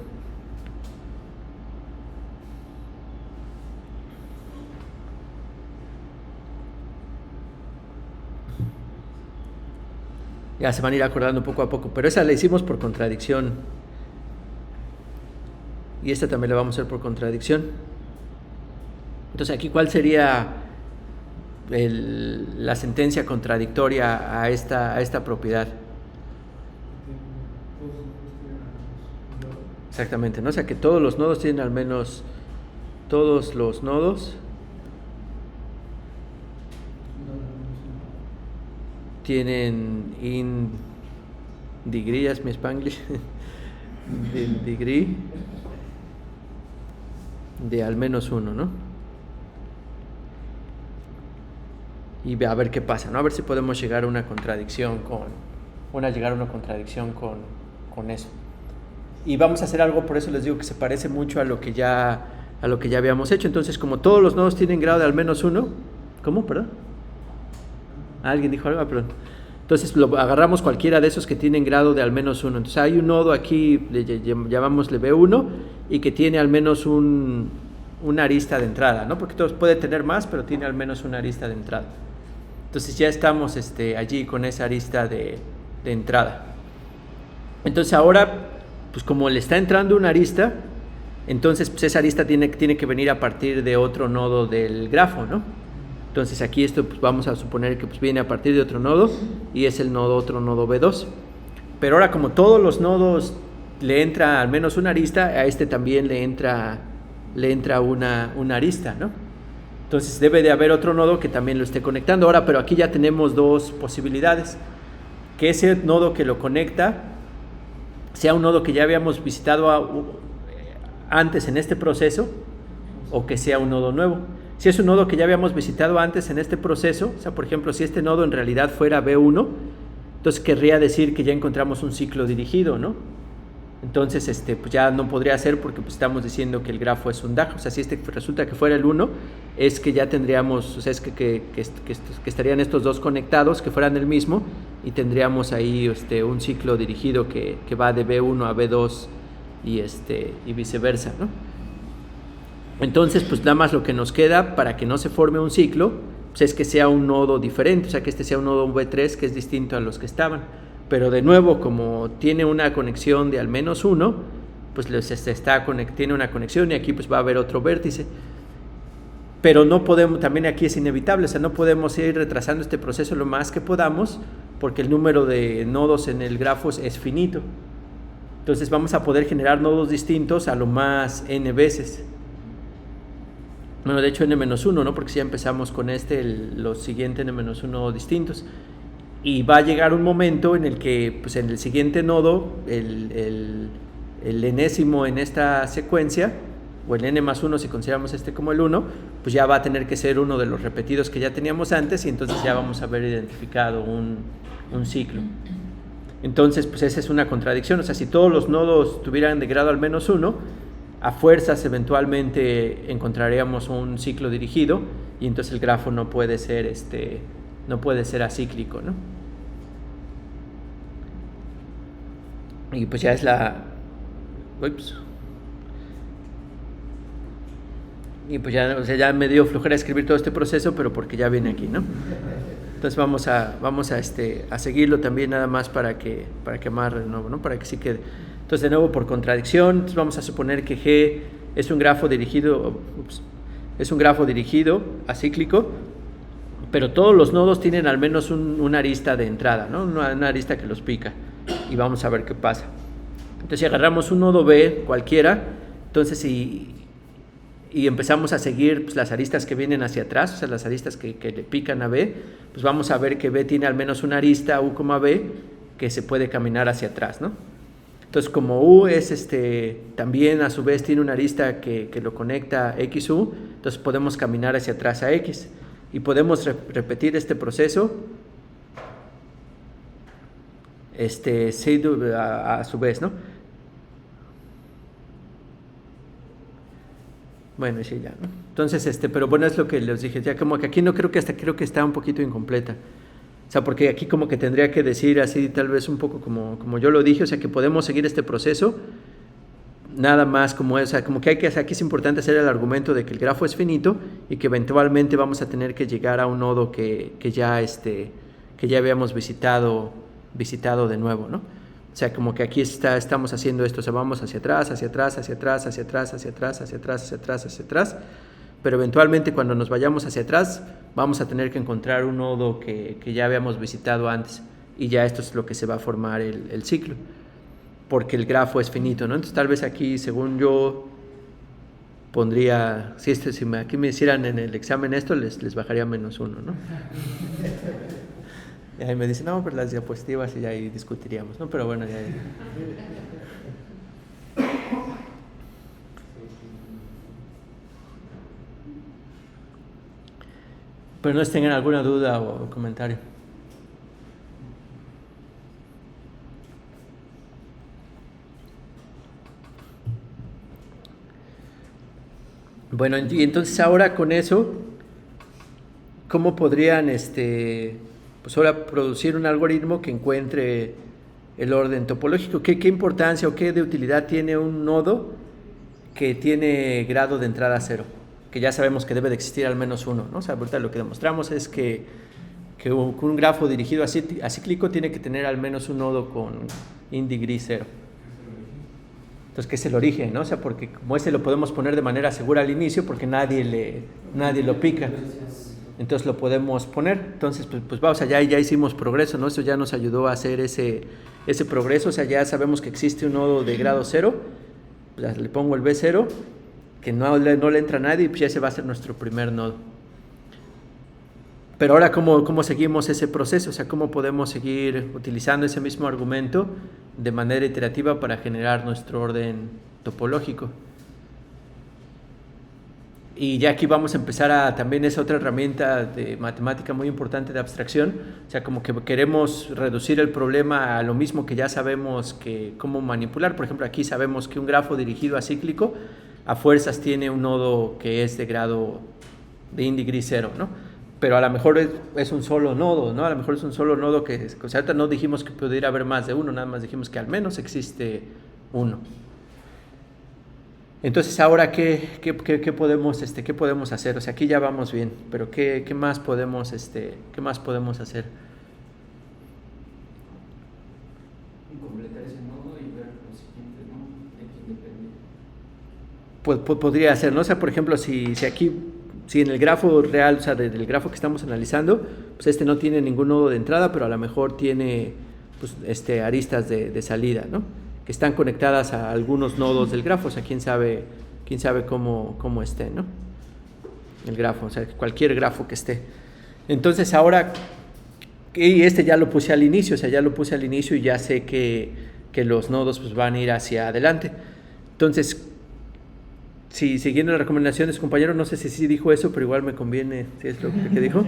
Ya se van a ir acordando poco a poco, pero esa la hicimos por contradicción. Y esta también la vamos a hacer por contradicción. Entonces, aquí, ¿cuál sería la sentencia contradictoria a esta propiedad? Exactamente, ¿no? O sea, que todos los nodos tienen al menos... Todos los nodos tienen in degree, es mi Spanglish, degree de al menos 1, ¿no? Y a ver qué pasa, ¿no? A ver si podemos llegar a una contradicción con eso. Y vamos a hacer algo, por eso les digo que se parece mucho a lo que ya habíamos hecho. Entonces, como todos los nodos tienen grado de al menos 1, ¿cómo? ¿Perdón? ¿Alguien dijo algo? Perdón. Entonces, agarramos cualquiera de esos que tienen grado de al menos 1. Entonces, hay un nodo aquí, llamámosle B1, y que tiene al menos una arista de entrada, ¿no? Porque todos puede tener más, pero tiene al menos una arista de entrada. Entonces ya estamos allí con esa arista de entrada. Entonces ahora, pues como le está entrando una arista, entonces pues esa arista tiene que venir a partir de otro nodo del grafo, ¿no? Entonces aquí esto pues vamos a suponer que pues viene a partir de otro nodo y es otro nodo B2. Pero ahora como todos los nodos le entra al menos una arista, a este también le entra una arista, ¿no? Entonces debe de haber otro nodo que también lo esté conectando. Ahora, pero aquí ya tenemos dos posibilidades. Que ese nodo que lo conecta sea un nodo que ya habíamos visitado antes en este proceso, o que sea un nodo nuevo. Si es un nodo que ya habíamos visitado antes en este proceso, o sea, por ejemplo, si este nodo en realidad fuera B1, entonces querría decir que ya encontramos un ciclo dirigido, ¿no? Entonces, pues ya no podría ser porque pues, estamos diciendo que el grafo es un DAG. O sea, si resulta que fuera el 1, es que ya tendríamos, o sea, es que estarían estos dos conectados, que fueran el mismo, y tendríamos ahí un ciclo dirigido que va de B1 a B2 y viceversa, ¿no? Entonces, pues nada más lo que nos queda para que no se forme un ciclo, pues es que sea un nodo diferente, o sea, que este sea un nodo V3 que es distinto a los que estaban. Pero de nuevo, como tiene una conexión de al menos uno, pues tiene una conexión y aquí pues va a haber otro vértice. Pero no podemos, también aquí es inevitable, o sea, no podemos ir retrasando este proceso lo más que podamos porque el número de nodos en el grafo es finito. Entonces vamos a poder generar nodos distintos a lo más n veces. Bueno, de hecho n-1, ¿no? Porque si ya empezamos con los siguientes n-1 distintos. Y va a llegar un momento en el que, pues en el siguiente nodo, el enésimo en esta secuencia, o el n+1 si consideramos como el 1, pues ya va a tener que ser uno de los repetidos que ya teníamos antes y entonces ya vamos a haber identificado un ciclo. Entonces, pues esa es una contradicción. O sea, si todos los nodos tuvieran de grado al menos 1, a fuerzas eventualmente encontraríamos un ciclo dirigido y entonces el grafo no puede ser acíclico, ¿no? Y pues ya es y pues ya, o sea, ya me dio flojera escribir todo este proceso, pero porque ya viene aquí, ¿no? Entonces vamos a seguirlo también nada más para que amarre de nuevo, ¿no? Para que sí quede. Entonces de nuevo por contradicción, entonces vamos a suponer que G es un grafo dirigido, acíclico, pero todos los nodos tienen al menos una arista de entrada, ¿no? Una arista que los pica, y vamos a ver qué pasa. Entonces si agarramos un nodo B cualquiera, entonces y empezamos a seguir pues, las aristas que vienen hacia atrás, o sea, las aristas que le pican a B, pues vamos a ver que B tiene al menos una arista, U, B, que se puede caminar hacia atrás, ¿no? Entonces como U es también a su vez tiene una arista que lo conecta XU, entonces podemos caminar hacia atrás a X. Y podemos repetir este proceso a su vez, ¿no? Bueno, sí, ya, ¿no? Entonces, pero bueno, es lo que les dije, ya como que aquí creo que está un poquito incompleta. O sea, porque aquí como que tendría que decir así, tal vez un poco como yo lo dije, o sea, que podemos seguir este proceso, nada más como es, o sea, como que aquí es importante hacer el argumento de que el grafo es finito y que eventualmente vamos a tener que llegar a un nodo que ya habíamos visitado de nuevo, ¿no? O sea, como que aquí estamos haciendo esto, o sea, vamos hacia atrás, hacia atrás, hacia atrás, hacia atrás, hacia atrás, hacia atrás, hacia atrás, hacia atrás, pero eventualmente cuando nos vayamos hacia atrás vamos a tener que encontrar un nodo que ya habíamos visitado antes y ya esto es lo que se va a formar el ciclo, porque el grafo es finito, ¿no? Entonces tal vez aquí, según yo, pondría, si aquí me hicieran en el examen esto, les bajaría -1, ¿no? Y ahí me dicen, no, pero las diapositivas y ya ahí discutiríamos, ¿no? Pero bueno, ya. Pero no tengan alguna duda o comentario. Bueno, y entonces ahora con eso, ¿cómo podrían pues ahora producir un algoritmo que encuentre el orden topológico? ¿Qué importancia o qué de utilidad tiene un nodo que tiene grado de entrada 0? Que ya sabemos que debe de existir al menos uno, ¿no? O sea, ahorita lo que demostramos es que un grafo dirigido acíclico tiene que tener al menos un nodo con indi gris 0. Entonces, ¿qué es el origen, no? O sea, porque como lo podemos poner de manera segura al inicio porque nadie lo pica. entonces lo podemos poner. Entonces, pues vamos allá y ya hicimos progreso, ¿no? Eso ya nos ayudó a hacer ese progreso, o sea, ya sabemos que existe un nodo de grado 0, pues le pongo el B0, que no le entra nadie, y pues ya ese va a ser nuestro primer nodo. Pero ahora, ¿cómo seguimos ese proceso? O sea, ¿cómo podemos seguir utilizando ese mismo argumento de manera iterativa para generar nuestro orden topológico? Y ya aquí vamos a empezar también es otra herramienta de matemática muy importante de abstracción. O sea, como que queremos reducir el problema a lo mismo que ya sabemos cómo manipular. Por ejemplo, aquí sabemos que un grafo dirigido acíclico a fuerzas tiene un nodo que es de grado de índice 0, ¿no? Pero a lo mejor es un solo nodo, ¿no? A lo mejor es un solo nodo o sea, ahorita no dijimos que pudiera haber más de uno, nada más dijimos que al menos existe uno. Entonces, ahora, ¿qué podemos hacer? O sea, aquí ya vamos bien, pero ¿qué más podemos hacer? Completar ese nodo y ver los siguientes, ¿no? De quién depende. Pues podría ser, ¿no? O sea, por ejemplo, si en el grafo real, o sea, del grafo que estamos analizando, pues este no tiene ningún nodo de entrada, pero a lo mejor tiene pues, aristas de salida, ¿no? Que están conectadas a algunos nodos del grafo, o sea, quién sabe cómo esté, ¿no? El grafo, o sea, cualquier grafo que esté. Entonces ahora, y ya lo puse al inicio, y ya sé que los nodos pues, van a ir hacia adelante. Entonces, si siguiendo las recomendaciones, compañero, no sé si sí dijo eso, pero igual me conviene, si es lo que dijo.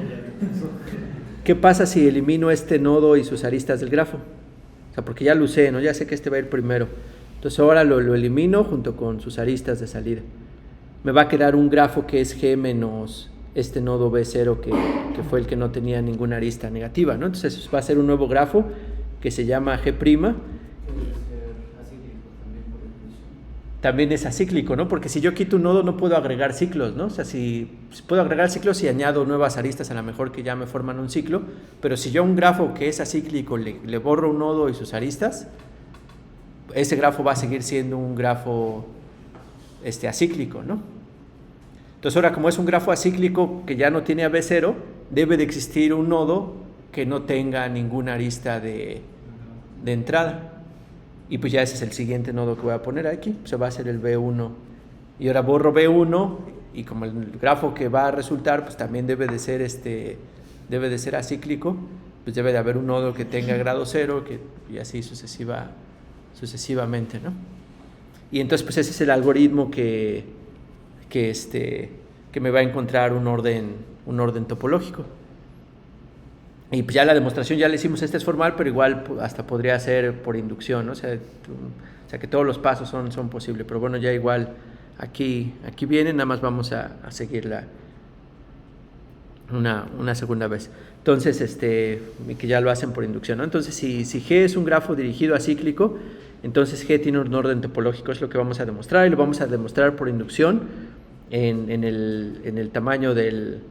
¿Qué pasa si elimino este nodo y sus aristas del grafo? O sea, porque ya lo usé, ¿no? Ya sé que este va a ir primero. Entonces ahora lo elimino junto con sus aristas de salida. Me va a quedar un grafo que es G menos este nodo B0 que fue el que no tenía ninguna arista negativa, ¿no? Entonces va a ser un nuevo grafo que se llama G'. También es acíclico, ¿no? Porque si yo quito un nodo no puedo agregar ciclos, ¿no? O sea, si puedo agregar ciclos si añado nuevas aristas, a lo mejor que ya me forman un ciclo, pero si yo a un grafo que es acíclico le borro un nodo y sus aristas, ese grafo va a seguir siendo un grafo acíclico, ¿no? Entonces ahora, como es un grafo acíclico que ya no tiene a B0, debe de existir un nodo que no tenga ninguna arista de entrada. Y pues ya ese es el siguiente nodo que voy a poner aquí, pues va a ser el B1. Y ahora borro B1 y como el grafo que va a resultar pues también debe de ser acíclico, pues debe de haber un nodo que tenga grado 0 y así sucesivamente, ¿no? Y entonces pues ese es el algoritmo que me va a encontrar un orden topológico. Y pues ya la demostración ya le hicimos, es formal, pero igual hasta podría ser por inducción, ¿no? O sea que todos los pasos son posibles, pero bueno, ya igual aquí viene, nada más vamos a seguirla una segunda vez. Entonces, que ya lo hacen por inducción, ¿no? Entonces, si G es un grafo dirigido acíclico, entonces G tiene un orden topológico, es lo que vamos a demostrar, y lo vamos a demostrar por inducción en el tamaño del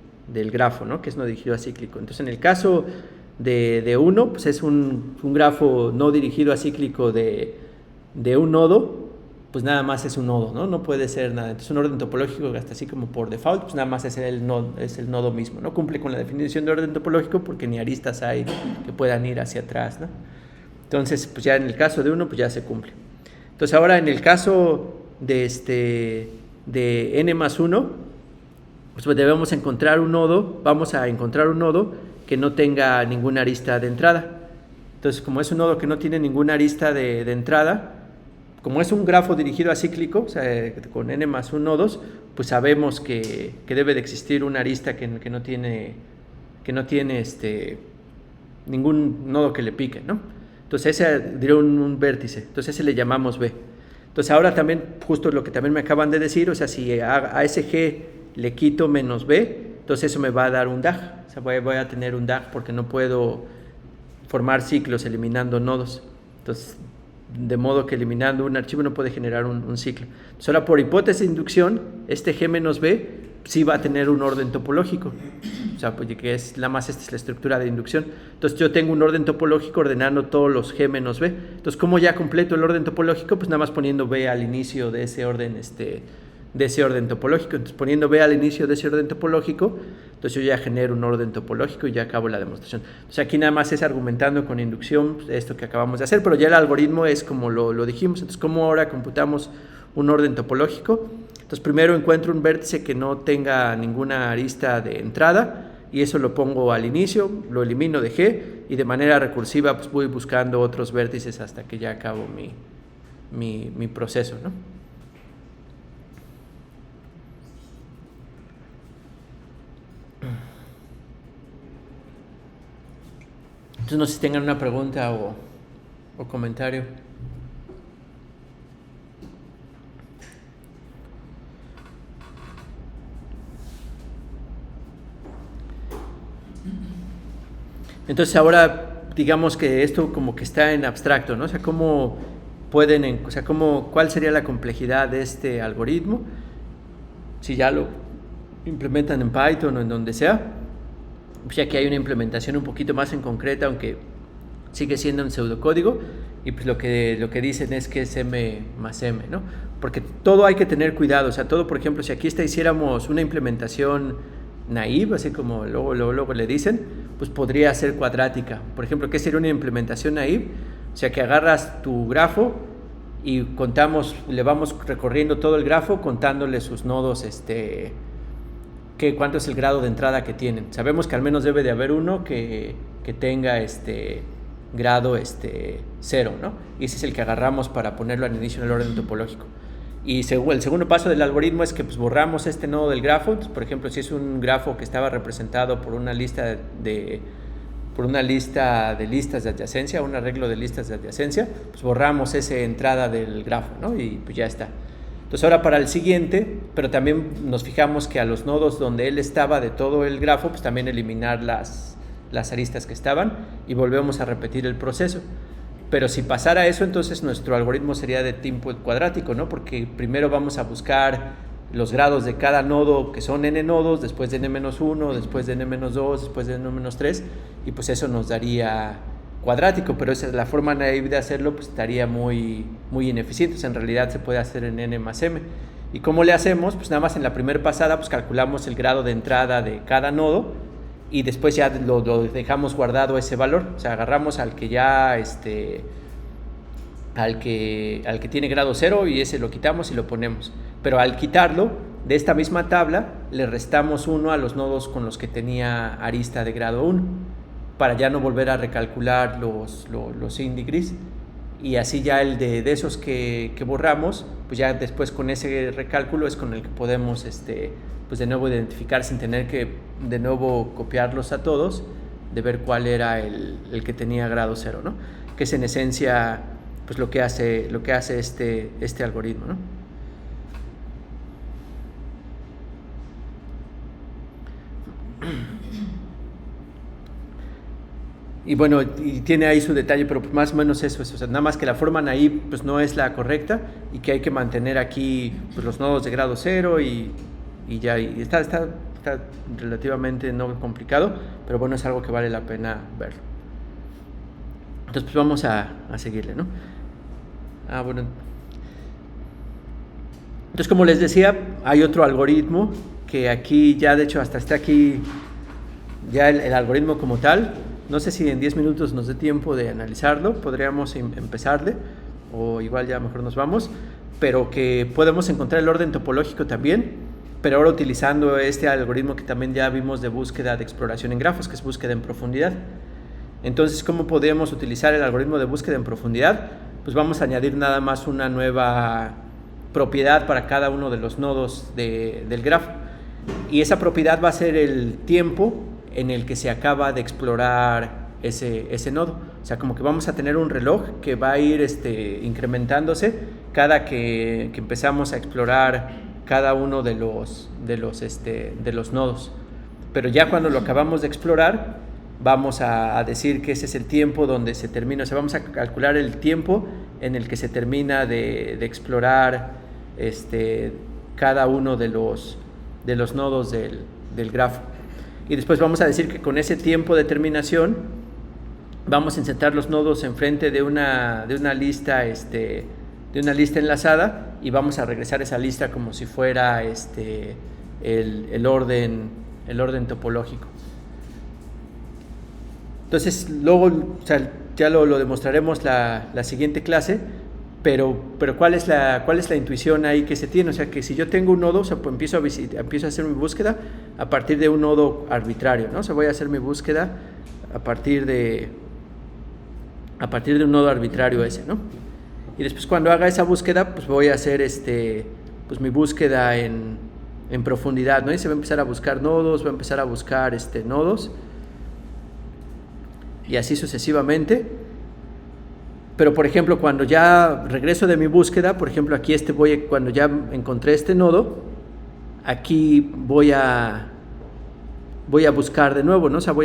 grafo, ¿no? Que es no dirigido acíclico. Entonces, en el caso de 1, pues es un grafo no dirigido acíclico de un nodo, pues nada más es un nodo, ¿no? No puede ser nada. Entonces, un orden topológico, hasta así como por default, pues nada más es el nodo mismo, ¿no? Cumple con la definición de orden topológico porque ni aristas hay que puedan ir hacia atrás, ¿no? Entonces, pues ya en el caso de 1, pues ya se cumple. Entonces, ahora en el caso de n más 1, pues debemos encontrar vamos a encontrar un nodo que no tenga ninguna arista de entrada. Entonces, como es un nodo que no tiene ninguna arista de entrada, como es un grafo dirigido acíclico, o sea, con n más 1 nodos, pues sabemos que debe de existir una arista que no tiene ningún nodo que le pique, ¿no? Entonces ese diría un vértice, entonces ese le llamamos B. Entonces ahora también, justo lo que también me acaban de decir, o sea, si a ese G le quito menos B, entonces eso me va a dar un DAG, o sea, voy a tener un DAG porque no puedo formar ciclos eliminando nodos. Entonces, de modo que eliminando un archivo no puede generar un ciclo. Entonces, ahora por hipótesis de inducción, este G menos B sí va a tener un orden topológico, o sea, pues que es esta es la estructura de inducción. Entonces yo tengo un orden topológico ordenando todos los G menos B. Entonces, ¿cómo ya completo el orden topológico? Pues nada más poniendo B al inicio de ese orden de ese orden topológico. Entonces, poniendo B al inicio de ese orden topológico, entonces yo ya genero un orden topológico y ya acabo la demostración. Entonces, aquí nada más es argumentando con inducción esto que acabamos de hacer, pero ya el algoritmo es como lo dijimos. Entonces, ¿cómo ahora computamos un orden topológico? Entonces, primero encuentro un vértice que no tenga ninguna arista de entrada, y eso lo pongo al inicio, lo elimino de G, y de manera recursiva pues voy buscando otros vértices hasta que ya acabo mi proceso, ¿no? Entonces no sé si tengan una pregunta o comentario. Entonces ahora digamos que esto como que está en abstracto, ¿no? O sea, ¿cómo pueden, o sea, cuál sería la complejidad de este algoritmo? Si ya lo implementan en Python o en donde sea, pues ya que hay una implementación un poquito más en concreta, aunque sigue siendo un pseudocódigo, y pues lo que dicen es que es M más M, ¿no? Porque todo hay que tener cuidado, o sea, todo, por ejemplo, si aquí hiciéramos una implementación naive, así como luego le dicen, pues podría ser cuadrática. Por ejemplo, ¿qué sería una implementación naive? O sea, que agarras tu grafo y le vamos recorriendo todo el grafo contándole sus nodos, cuánto es el grado de entrada que tienen. Sabemos que al menos debe de haber uno que tenga grado 0, ¿no? Y ese es el que agarramos para ponerlo al inicio en el orden topológico. Y el segundo paso del algoritmo es que pues, borramos este nodo del grafo. Entonces, por ejemplo, si es un grafo que estaba representado por una lista de listas de adyacencia, un arreglo de listas de adyacencia, pues borramos esa entrada del grafo, ¿no? Y pues ya está. Entonces ahora para el siguiente, pero también nos fijamos que a los nodos donde él estaba de todo el grafo, pues también eliminar las aristas que estaban, y volvemos a repetir el proceso. Pero si pasara eso, entonces nuestro algoritmo sería de tipo cuadrático, ¿no? Porque primero vamos a buscar los grados de cada nodo, que son n nodos, después de n-1, después de n-2, después de n-3, y pues eso nos daría cuadrático, pero esa es la forma naive de hacerlo, pues estaría muy ineficiente. O sea, en realidad se puede hacer en n más m. ¿Y cómo le hacemos? Pues nada más en la primera pasada pues calculamos el grado de entrada de cada nodo, y después ya lo dejamos guardado ese valor. O sea, agarramos al que ya al que tiene grado 0, y ese lo quitamos y lo ponemos. Pero al quitarlo de esta misma tabla le restamos 1 a los nodos con los que tenía arista de grado 1, para ya no volver a recalcular los indigris, y así ya el de esos que borramos, pues ya después con ese recálculo es con el que podemos pues de nuevo identificar, sin tener que de nuevo copiarlos a todos, de ver cuál era el que tenía grado 0, ¿no? Que es en esencia pues lo que hace este algoritmo, ¿no? Y bueno, y tiene ahí su detalle, pero más o menos eso es, o sea, nada más que la forma naive pues no es la correcta, y que hay que mantener aquí pues los nodos de grado 0 y ya, y está relativamente no complicado, pero bueno, es algo que vale la pena verlo. Entonces pues vamos a seguirle, ¿no? Bueno. Entonces, como les decía, hay otro algoritmo que aquí ya, de hecho, hasta está aquí ya el algoritmo como tal. No sé si en 10 minutos nos dé tiempo de analizarlo, podríamos empezarle, o igual ya mejor nos vamos, pero que podemos encontrar el orden topológico también, pero ahora utilizando este algoritmo que también ya vimos de búsqueda de exploración en grafos, que es búsqueda en profundidad. Entonces, ¿cómo podemos utilizar el algoritmo de búsqueda en profundidad? Pues vamos a añadir nada más una nueva propiedad para cada uno de los nodos del grafo, y esa propiedad va a ser el tiempo en el que se acaba de explorar ese nodo. O sea, como que vamos a tener un reloj que va a ir incrementándose cada que empezamos a explorar cada uno de los nodos. Pero ya cuando lo acabamos de explorar, vamos a decir que ese es el tiempo donde se termina. O sea, vamos a calcular el tiempo en el que se termina de explorar cada uno de los nodos del grafo. Y después vamos a decir que con ese tiempo de terminación vamos a insertar los nodos enfrente de una lista de enlazada y vamos a regresar esa lista como si fuera el orden topológico. Entonces, luego, o sea, ya lo demostraremos la siguiente clase, pero ¿cuál es la intuición ahí que se tiene? O sea, que si yo tengo un nodo, o sea, pues empiezo a hacer mi búsqueda a partir de un nodo arbitrario, ¿no? O sea, voy a hacer mi búsqueda a partir de un nodo arbitrario ese, ¿no? Y después cuando haga esa búsqueda, pues voy a hacer pues mi búsqueda en profundidad, ¿no? Y se va a empezar a buscar nodos, va a empezar a buscar nodos, y así sucesivamente. Pero por ejemplo, cuando ya regreso de mi búsqueda, por ejemplo, aquí cuando ya encontré este nodo, aquí voy a buscar de nuevo, ¿no? O sea,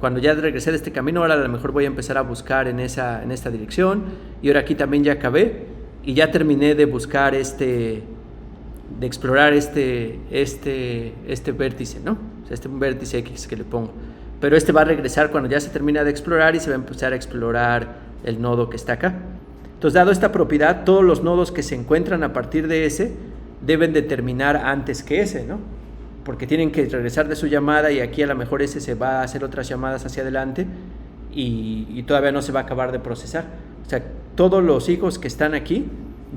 cuando ya regresé de este camino, ahora a lo mejor voy a empezar a buscar en esta dirección, y ahora aquí también ya acabé y ya terminé de buscar de explorar este vértice, ¿no? O sea, un vértice X que le pongo. Pero va a regresar cuando ya se termina de explorar y se va a empezar a explorar el nodo que está acá. Entonces, dado esta propiedad, todos los nodos que se encuentran a partir de ese deben de terminar antes que ese, ¿no? Porque tienen que regresar de su llamada y aquí a lo mejor ese se va a hacer otras llamadas hacia adelante y todavía no se va a acabar de procesar. O sea, todos los hijos que están aquí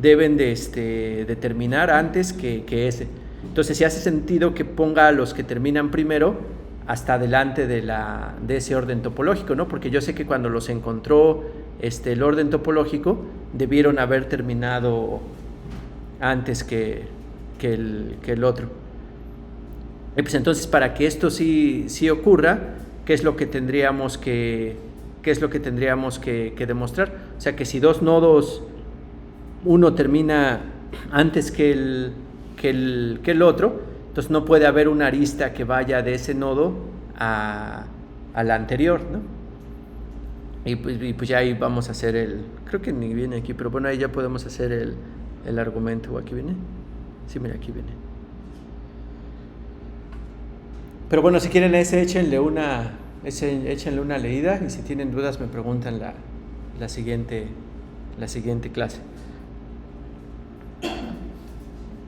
deben de terminar antes que ese. Entonces, sí hace sentido que ponga a los que terminan primero hasta adelante de ese orden topológico, ¿no? Porque yo sé que cuando los encontró el orden topológico, debieron haber terminado antes que el otro. Y pues entonces, para que esto sí ocurra, ¿qué es lo que tendríamos que demostrar? O sea, que si dos nodos, uno termina antes que el otro, entonces no puede haber una arista que vaya de ese nodo a la anterior, ¿no? Y pues ya ahí vamos a hacer creo que ni viene aquí, pero bueno, ahí ya podemos hacer el argumento. ¿O aquí viene? Sí, mira, aquí viene. Pero bueno, si quieren échenle una leída, y si tienen dudas me preguntan la siguiente clase.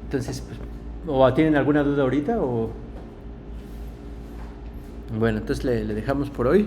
Entonces, pues, ¿o tienen alguna duda ahorita? Bueno, entonces le dejamos por hoy.